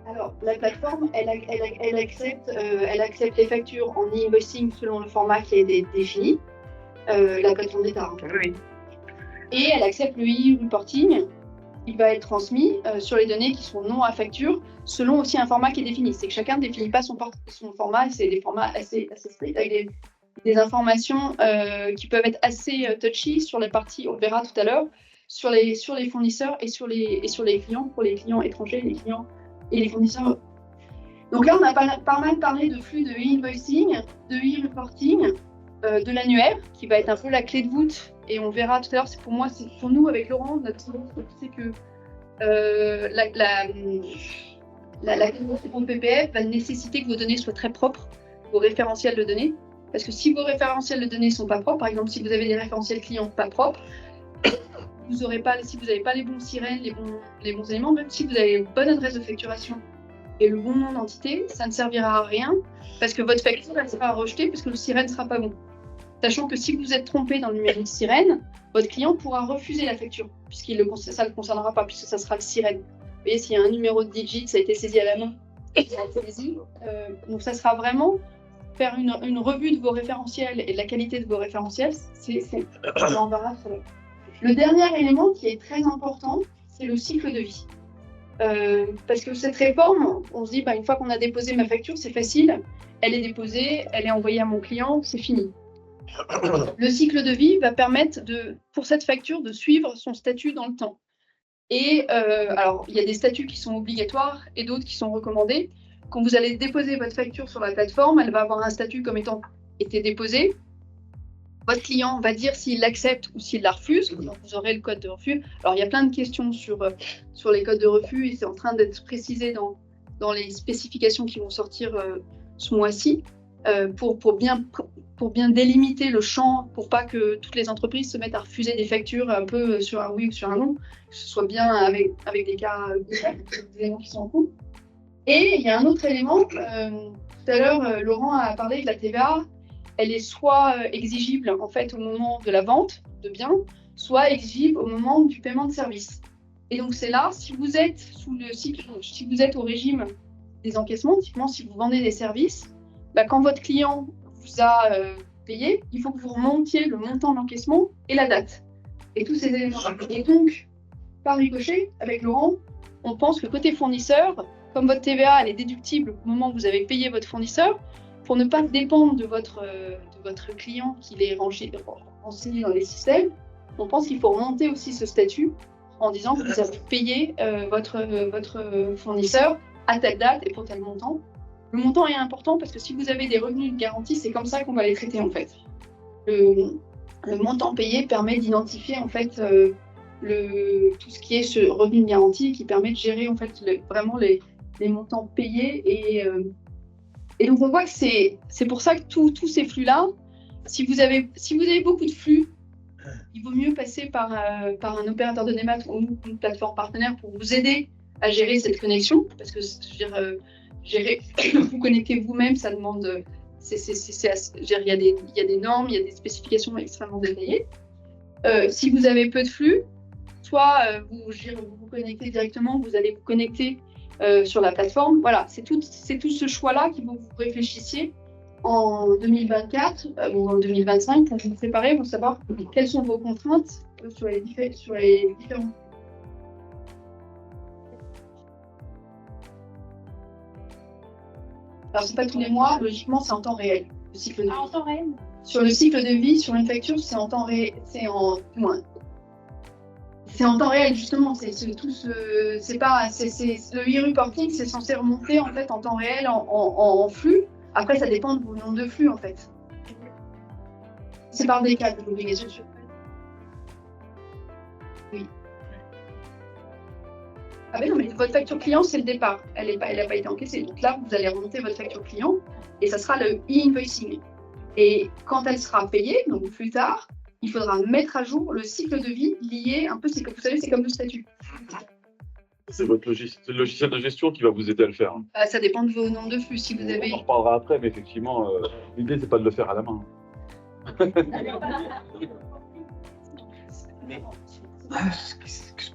Alors, la plateforme, elle accepte les factures en e-invoicing selon le format qui est défini, la plateforme d'État. Oui. Et elle accepte le e-reporting. Il va être transmis sur les données qui sont non à facture, selon aussi un format qui est défini. C'est que chacun ne définit pas son format, et c'est des formats assez stricts, avec des informations qui peuvent être assez touchy sur les parties, on le verra tout à l'heure, sur les fournisseurs et sur les clients, pour les clients étrangers, les clients et les fournisseurs. Donc là, on a pas mal parlé de flux de e-invoicing, de e-reporting, de l'annuaire, qui va être un peu la clé de voûte. Et on verra tout à l'heure, c'est pour nous, avec Laurent, notre c'est que la clé de voûte pour le PPF va nécessiter que vos données soient très propres, vos référentiels de données. Parce que si vos référentiels de données ne sont pas propres, par exemple, si vous avez des référentiels clients pas propres, vous n'aurez pas, si vous n'avez pas les bons sirènes, les bons éléments, même si vous avez une bonne adresse de facturation et le bon nom d'entité, ça ne servira à rien parce que votre facture elle sera rejetée parce que le sirène ne sera pas bon. Sachant que si vous êtes trompé dans le numéro de sirène, votre client pourra refuser la facture puisque ça ne le concernera pas puisque ça sera le sirène. Vous voyez, s'il y a un numéro de digit, ça a été saisi à la main, donc ça sera vraiment faire une revue de vos référentiels et de la qualité de vos référentiels, c'est l'embarras. Le dernier élément qui est très important, c'est le cycle de vie. Parce que cette réforme, on se dit, une fois qu'on a déposé ma facture, c'est facile, elle est déposée, elle est envoyée à mon client, c'est fini. Le cycle de vie va permettre, pour cette facture, de suivre son statut dans le temps. Et alors, il y a des statuts qui sont obligatoires et d'autres qui sont recommandés. Quand vous allez déposer votre facture sur la plateforme, elle va avoir un statut comme étant été déposée. Votre client va dire s'il l'accepte ou s'il la refuse. Vous aurez le code de refus. Alors, il y a plein de questions sur les codes de refus et c'est en train d'être précisé dans les spécifications qui vont sortir ce mois-ci pour bien délimiter le champ, pour pas que toutes les entreprises se mettent à refuser des factures un peu sur un oui ou sur un non, que ce soit bien avec des cas, des éléments qui sont en cours. Et il y a un autre élément, tout à l'heure, Laurent a parlé de la TVA, elle est soit exigible en fait au moment de la vente de biens, soit exigible au moment du paiement de services. Et donc c'est là, si vous êtes si vous êtes au régime des encaissements, typiquement si vous vendez des services, quand votre client vous a payé, il faut que vous remontiez le montant d'encaissement et la date. Et tous ces éléments. Et donc, par ricochet, avec Laurent, on pense que côté fournisseur, comme votre TVA elle est déductible au moment où vous avez payé votre fournisseur, pour ne pas dépendre de votre client qui est renseigné dans les systèmes, on pense qu'il faut remonter aussi ce statut en disant que vous avez payé votre fournisseur à telle date et pour tel montant. Le montant est important parce que si vous avez des revenus de garantie, c'est comme ça qu'on va les traiter en fait. Le montant payé permet d'identifier en fait tout ce qui est ce revenu de garantie qui permet de gérer en fait vraiment les montants payés et donc on voit que c'est pour ça que tous ces flux-là, si vous avez beaucoup de flux, il vaut mieux passer par un opérateur de démat ou une plateforme partenaire pour vous aider à gérer cette connexion, parce que gérer, vous connecter vous-même, ça demande, il y a des normes, il y a des spécifications extrêmement détaillées. Si vous avez peu de flux, soit vous vous connectez directement, vous allez vous connecter sur la plateforme. Voilà, c'est tout ce choix-là qu'il faut que vous réfléchissiez en 2024 ou en 2025 pour vous préparer, pour savoir quelles sont vos contraintes sur les différents. Alors, c'est pas tous les mois, logiquement, c'est en temps réel. Le cycle de vie. En temps réel. Sur le cycle de vie, sur une facture, c'est en temps réel. C'est en temps réel, justement. C'est le e-reporting, c'est censé remonter en fait en temps réel, en flux. Après, ça dépend de vos nombres de flux, en fait. C'est par décalage, l'obligation. Oui. Ah ben non, mais votre facture client, c'est le départ. Elle n'a pas été encaissée. Donc là, vous allez remonter votre facture client et ça sera le e-invoicing. Et quand elle sera payée, donc plus tard, il faudra mettre à jour le cycle de vie lié un peu, vous savez, c'est comme le statut. C'est votre logiciel de gestion qui va vous aider à le faire. Ça dépend de vos nombres de flux. Si vous avez... On en reparlera après, mais effectivement, l'idée, c'est pas de le faire à la main.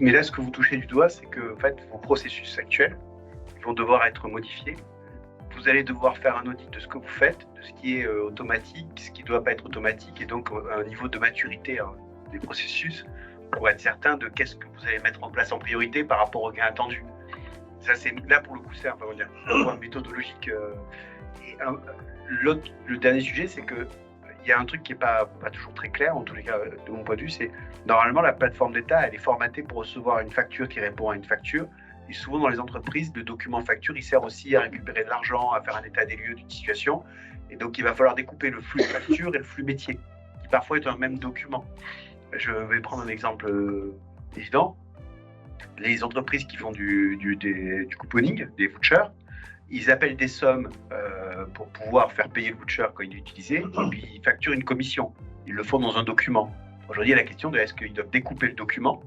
Mais là, ce que vous touchez du doigt, c'est que en fait, vos processus actuels vont devoir être modifiés. Vous allez devoir faire un audit de ce que vous faites, de ce qui est automatique, ce qui ne doit pas être automatique, et donc un niveau de maturité des processus pour être certain de qu'est-ce que vous allez mettre en place en priorité par rapport au gain attendu. Ça, là, pour le coup, c'est un point méthodologique. Le dernier sujet, c'est que il y a un truc qui n'est pas toujours très clair, en tous les cas de mon point de vue, c'est normalement la plateforme d'État, elle est formatée pour recevoir une facture qui répond à une facture. Et souvent dans les entreprises, le document facture, il sert aussi à récupérer de l'argent, à faire un état des lieux d'une situation. Et donc il va falloir découper le flux facture et le flux métier, qui parfois est un même document. Je vais prendre un exemple évident. Les entreprises qui font du couponing, des vouchers, ils appellent des sommes pour pouvoir faire payer le voucher quand il est utilisé, et puis ils facturent une commission. Ils le font dans un document. Aujourd'hui, la question de est-ce qu'ils doivent découper le document,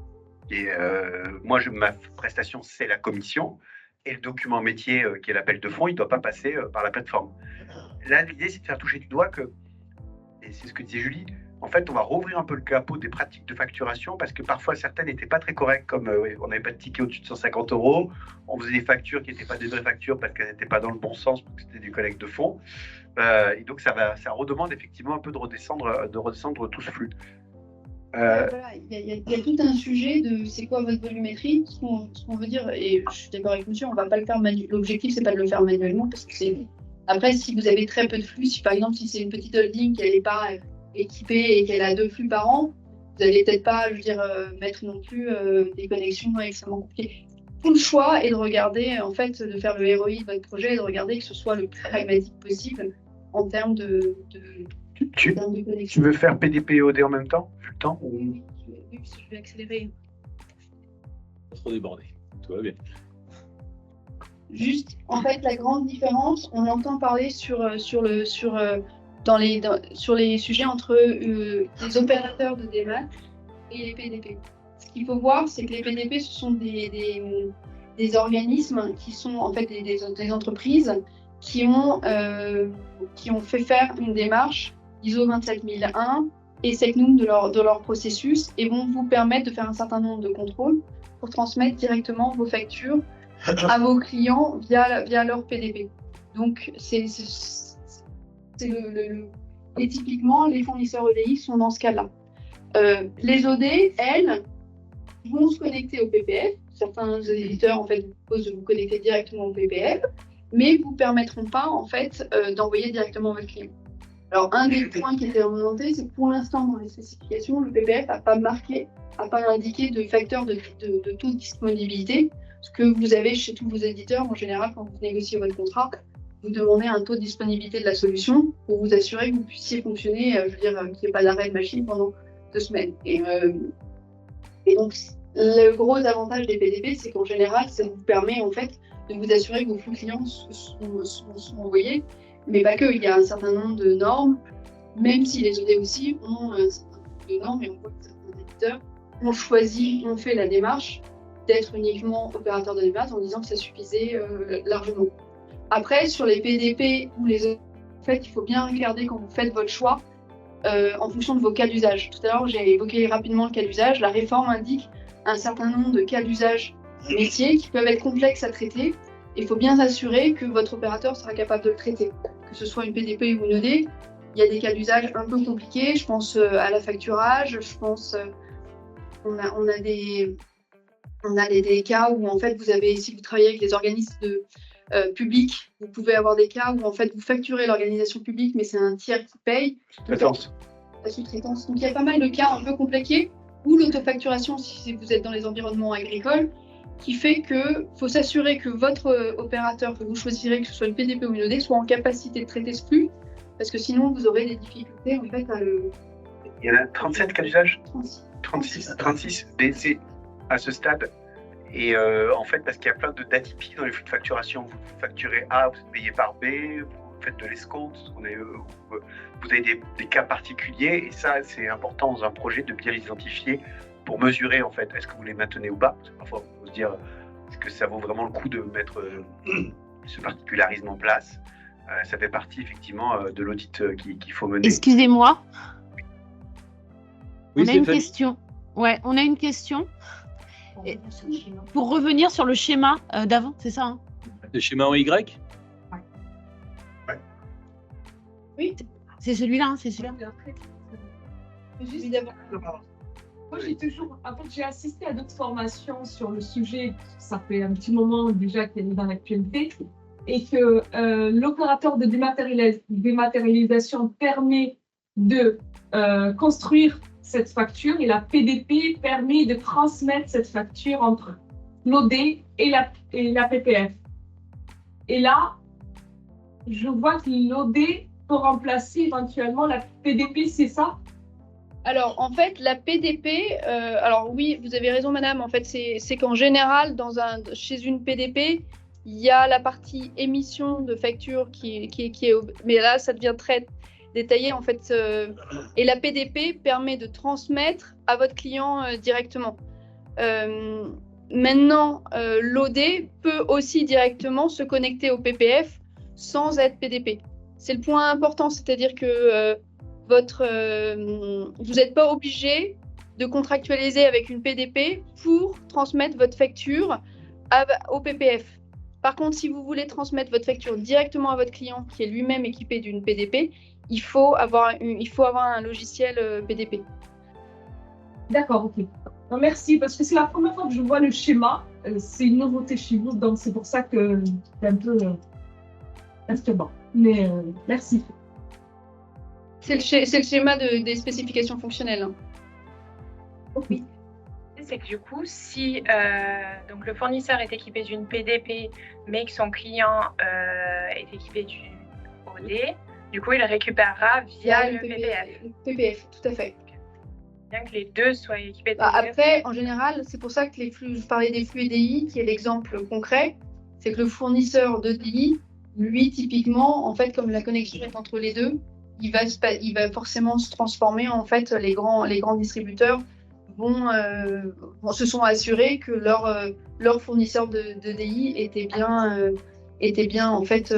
et moi, ma prestation, c'est la commission, et le document métier, qui est l'appel de fonds, il ne doit pas passer par la plateforme. Là, l'idée, c'est de faire toucher du doigt que, et c'est ce que disait Julie, en fait, on va rouvrir un peu le capot des pratiques de facturation parce que parfois, certaines n'étaient pas très correctes, comme on n'avait pas de ticket au-dessus de 150 €, on faisait des factures qui n'étaient pas des vraies factures parce qu'elles n'étaient pas dans le bon sens, parce que c'était des collectes de fonds. Et donc, ça redemande effectivement un peu de redescendre tout ce flux. Voilà, il y a tout un sujet de c'est quoi votre volumétrie, ce qu'on veut dire, et je suis d'accord avec monsieur, on ne va pas le faire manuellement. L'objectif, c'est pas de le faire manuellement parce que c'est. Après, si vous avez très peu de flux, si par exemple, si c'est une petite holding qui n'est pas équipée et qu'elle a 2 flux par an, vous n'allez peut-être pas, mettre non plus des connexions extrêmement compliquées. Tout le choix est de regarder, en fait, de faire le ROI de votre projet et de regarder que ce soit le plus pragmatique possible en termes de connexion. Tu veux faire PDP et OD en même temps, vu le temps ou... Oui, je vais accélérer. Pas trop débordé, tout va bien. Juste, en fait, la grande différence, on entend parler sur les sujets entre les opérateurs de démat et les PDP. Ce qu'il faut voir, c'est que les PDP, ce sont des organismes qui sont en fait des entreprises qui ont fait faire une démarche ISO 27001 et SecNum de leur processus et vont vous permettre de faire un certain nombre de contrôles pour transmettre directement vos factures à vos clients via leur PDP. Donc, et typiquement, les fournisseurs EDI sont dans ce cas-là. Les OD, elles, vont se connecter au PPF. Certains éditeurs, en fait, vous proposent de vous connecter directement au PPF, mais vous ne permettront pas, en fait, d'envoyer directement à votre client. Alors, un des points qui était remonté, c'est que pour l'instant, dans les spécifications, le PPF n'a pas indiqué de facteur de taux de disponibilité, ce que vous avez chez tous vos éditeurs. En général, quand vous négociez votre contrat, vous demandez un taux de disponibilité de la solution pour vous assurer que vous puissiez fonctionner, qu'il n'y ait pas d'arrêt de machine pendant 2 semaines. Et donc, le gros avantage des PDP, c'est qu'en général, ça vous permet en fait de vous assurer que vos flux clients sont envoyés, mais pas que. Il y a un certain nombre de normes, même si les OD aussi ont un certain nombre de normes, et on voit que certains éditeurs ont fait la démarche d'être uniquement opérateur de démat en disant que ça suffisait largement. Après, sur les PDP ou les autres, en fait, il faut bien regarder quand vous faites votre choix en fonction de vos cas d'usage. Tout à l'heure, j'ai évoqué rapidement le cas d'usage. La réforme indique un certain nombre de cas d'usage métiers qui peuvent être complexes à traiter. Il faut bien s'assurer que votre opérateur sera capable de le traiter. Que ce soit une PDP ou une OD, il y a des cas d'usage un peu compliqués. Je pense à la facturage, je pense on a des cas où en fait si vous travaillez avec les organismes publics, vous pouvez avoir des cas où en fait vous facturez l'organisation publique, mais c'est un tiers qui paye. La sous-traitance. Donc il y a pas mal de cas un peu compliqués ou l'autofacturation si vous êtes dans les environnements agricoles, qui fait qu'il faut s'assurer que votre opérateur que vous choisirez, que ce soit une PDP ou une OD, soit en capacité de traiter ce flux, parce que sinon vous aurez des difficultés en fait à le. Il y en a 37 cas d'usage. 36 DC à ce stade. Et en fait, parce qu'il y a plein d'atypies dans les flux de facturation. Vous facturez A, vous êtes payé par B, vous faites de l'escompte, vous avez des cas particuliers. Et ça, c'est important dans un projet de bien les identifier pour mesurer, en fait, est-ce que vous les maintenez ou pas. Parce que parfois, on peut se dire, est-ce que ça vaut vraiment le coup de mettre ce particularisme en place. Ça fait partie, effectivement, de l'audit qu'il faut mener. Excusez-moi. Oui, on a une question. Ouais, on a une question. Pour revenir sur le schéma d'avant, c'est ça hein? Le schéma en Y? Oui. C'est celui-là, hein, c'est celui-là. Évidemment. Moi, j'ai assisté à d'autres formations sur le sujet. Ça fait un petit moment déjà qu'elle est dans l'actualité. Et que l'opérateur de dématérialisation permet de construire cette facture et la PDP permet de transmettre cette facture entre l'OD et la PPF. Et là, je vois que l'OD peut remplacer éventuellement la PDP, c'est ça? Alors, en fait, la PDP, alors oui, vous avez raison, madame. En fait, c'est qu'en général, chez une PDP, il y a la partie émission de facture qui est. Mais là, ça devient très détaillé, en fait. Et la PDP permet de transmettre à votre client directement. Maintenant, l'OD peut aussi directement se connecter au PPF sans être PDP. C'est le point important, c'est-à-dire que vous n'êtes pas obligé de contractualiser avec une PDP pour transmettre votre facture au PPF. Par contre, si vous voulez transmettre votre facture directement à votre client qui est lui-même équipé d'une PDP, il faut avoir un logiciel PDP. D'accord, ok. Non, merci, parce que c'est la première fois que je vois le schéma. C'est une nouveauté chez vous, donc c'est pour ça que c'est un peu perturbant. Mais merci. C'est le schéma des spécifications fonctionnelles. Hein. Oui. C'est que du coup, si donc le fournisseur est équipé d'une PDP, mais que son client est équipé du OD, du coup, il le récupérera via le PPF. PPF, tout à fait. Bien que les deux soient équipés de PPF. Après, en général, c'est pour ça que je parlais des flux EDI, qui est l'exemple concret, c'est que le fournisseur d'EDI, lui, typiquement, en fait, comme la connexion est entre les deux, il va forcément se transformer. En fait, les grands distributeurs se sont assurés que leur fournisseur d'EDI était bien en fait,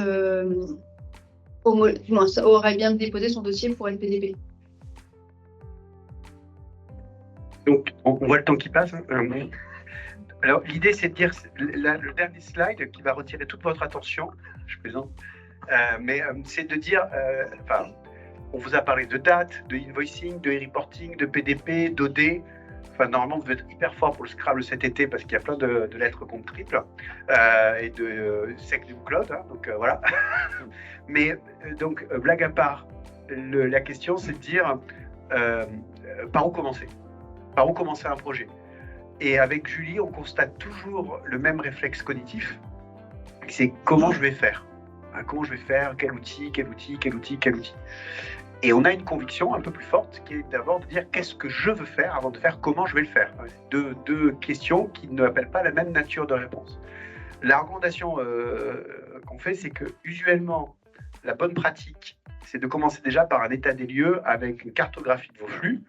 du moins, ça aurait bien déposé son dossier pour être PDP. Donc, on voit le temps qui passe. Alors, l'idée, c'est de dire, le dernier slide qui va retirer toute votre attention, je plaisante, c'est de dire, on vous a parlé de date, de invoicing, de e-reporting, de PDP, d'OD. Enfin, normalement, vous devez être hyper fort pour le Scrabble cet été parce qu'il y a plein de lettres contre triple et de sec du cloud. Hein, donc, voilà. Mais, blague à part, la question, c'est de dire par où commencer. Par où commencer un projet. Et avec Julie, on constate toujours le même réflexe cognitif. C'est comment je vais faire. Comment je vais faire, quel outil. Et on a une conviction un peu plus forte qui est d'abord de dire qu'est-ce que je veux faire avant de faire comment je vais le faire. Deux questions qui ne appellent pas la même nature de réponse. La recommandation qu'on fait, c'est que usuellement, la bonne pratique, c'est de commencer déjà par un état des lieux avec une cartographie de vos flux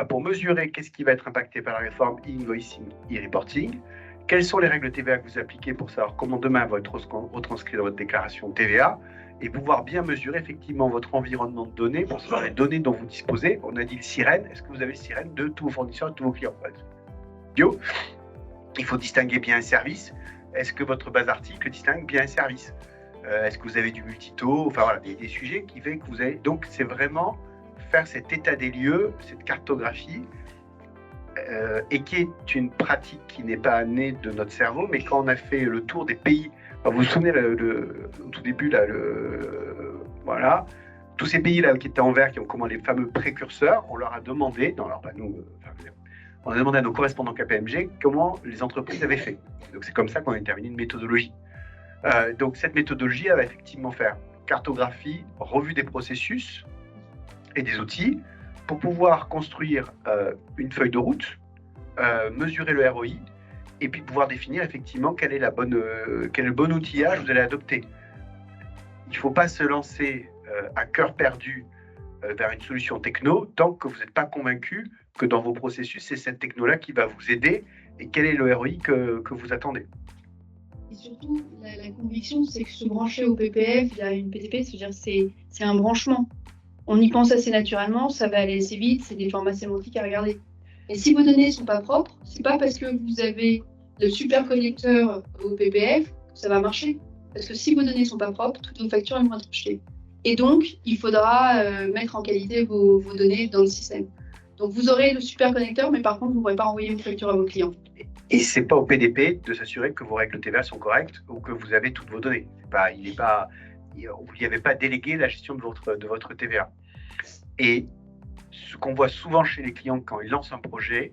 pour mesurer qu'est-ce qui va être impacté par la réforme e-invoicing, e-reporting, quelles sont les règles TVA que vous appliquez pour savoir comment demain va être retranscrit dans votre déclaration TVA et pouvoir bien mesurer effectivement votre environnement de données pour savoir les données dont vous disposez. On a dit le sirène. Est-ce que vous avez le sirène de tous vos fournisseurs et de tous vos clients? Il faut distinguer bien un service. Est-ce que votre base article distingue bien un service? Est-ce que vous avez du multito? Enfin voilà, des sujets qui fait que vous avez... Donc c'est vraiment faire cet état des lieux, cette cartographie, et qui est une pratique qui n'est pas née de notre cerveau, mais quand on a fait le tour des pays, vous vous souvenez au tout début, là, voilà, tous ces pays là qui étaient en vert, qui ont commandé les fameux précurseurs, on leur a demandé, on a demandé à nos correspondants KPMG comment les entreprises avaient fait. Donc c'est comme ça qu'on a terminé une méthodologie. Donc cette méthodologie, elle va effectivement faire cartographie, revue des processus et des outils pour pouvoir construire une feuille de route, mesurer le ROI et puis pouvoir définir effectivement quel est le bon outillage que vous allez adopter. Il ne faut pas se lancer à cœur perdu vers une solution techno tant que vous n'êtes pas convaincu que dans vos processus, c'est cette techno-là qui va vous aider et quel est le ROI que vous attendez. Et surtout, la conviction, c'est que se brancher au PPF via une PDP, c'est-à-dire c'est un branchement. On y pense assez naturellement, ça va aller assez vite, c'est des formats sémantiques à regarder. Et si vos données ne sont pas propres, c'est pas parce que vous avez de super connecteurs au PPF que ça va marcher. Parce que si vos données ne sont pas propres, toutes vos factures vont être rejetées. Et donc, il faudra mettre en qualité vos données dans le système. Donc, vous aurez le super connecteur, mais par contre, vous ne pourrez pas envoyer vos factures à vos clients. Et ce n'est pas au PDP de s'assurer que vos règles TVA sont correctes ou que vous avez toutes vos données. Vous n'y avez pas délégué la gestion de votre TVA. Et ce qu'on voit souvent chez les clients quand ils lancent un projet,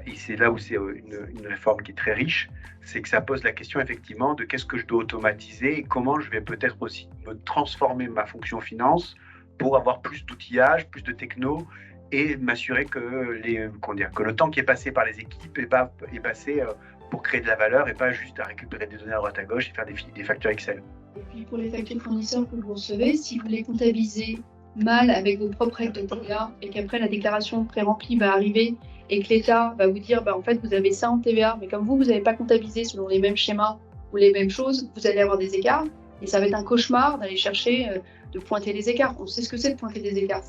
et c'est là où c'est une réforme qui est très riche, c'est que ça pose la question effectivement de qu'est-ce que je dois automatiser et comment je vais peut-être aussi me transformer ma fonction finance pour avoir plus d'outillage, plus de techno et m'assurer que le temps qui est passé par les équipes est passé pour créer de la valeur et pas juste à récupérer des données à droite à gauche et faire des factures Excel. Et puis pour les factures fournisseurs que vous recevez, si vous les comptabilisez mal avec vos propres règles de TVA et qu'après la déclaration pré-remplie va arriver et que l'État va vous dire en fait vous avez ça en TVA, mais comme vous n'avez pas comptabilisé selon les mêmes schémas ou les mêmes choses, vous allez avoir des écarts et ça va être un cauchemar d'aller chercher de pointer les écarts. On sait ce que c'est de pointer des écarts.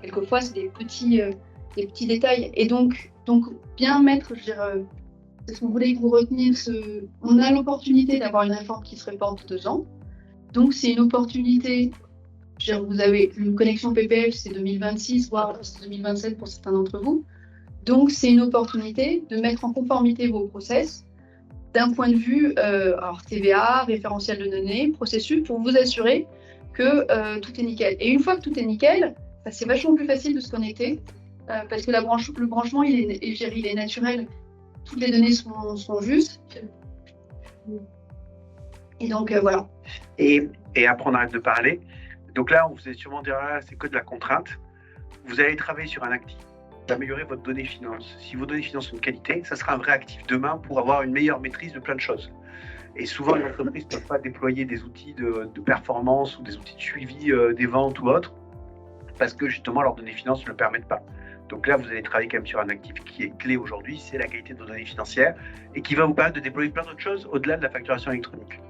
Quelquefois c'est des petits détails et donc bien mettre, c'est ce qu'on voulait que vous reteniez, on a l'opportunité d'avoir une réforme qui se reporte 2 ans. Donc, c'est une opportunité. Vous avez une connexion PPF, c'est 2026, voire 2027 pour certains d'entre vous. Donc, c'est une opportunité de mettre en conformité vos process d'un point de vue TVA, référentiel de données, processus, pour vous assurer que tout est nickel. Et une fois que tout est nickel, c'est vachement plus facile de se connecter parce que le branchement, il est naturel. Toutes les données sont justes. Et donc, voilà. Et après, on arrête de parler. Donc là, vous allez sûrement dire, c'est que de la contrainte. Vous allez travailler sur un actif, d'améliorer votre donnée finance. Si vos données finances sont de qualité, ça sera un vrai actif demain pour avoir une meilleure maîtrise de plein de choses. Et souvent, les entreprises ne peuvent pas déployer des outils de performance ou des outils de suivi des ventes ou autres, parce que justement, leurs données finances ne le permettent pas. Donc là, vous allez travailler quand même sur un actif qui est clé aujourd'hui, c'est la qualité de vos données financières et qui va vous permettre de déployer plein d'autres choses au-delà de la facturation électronique.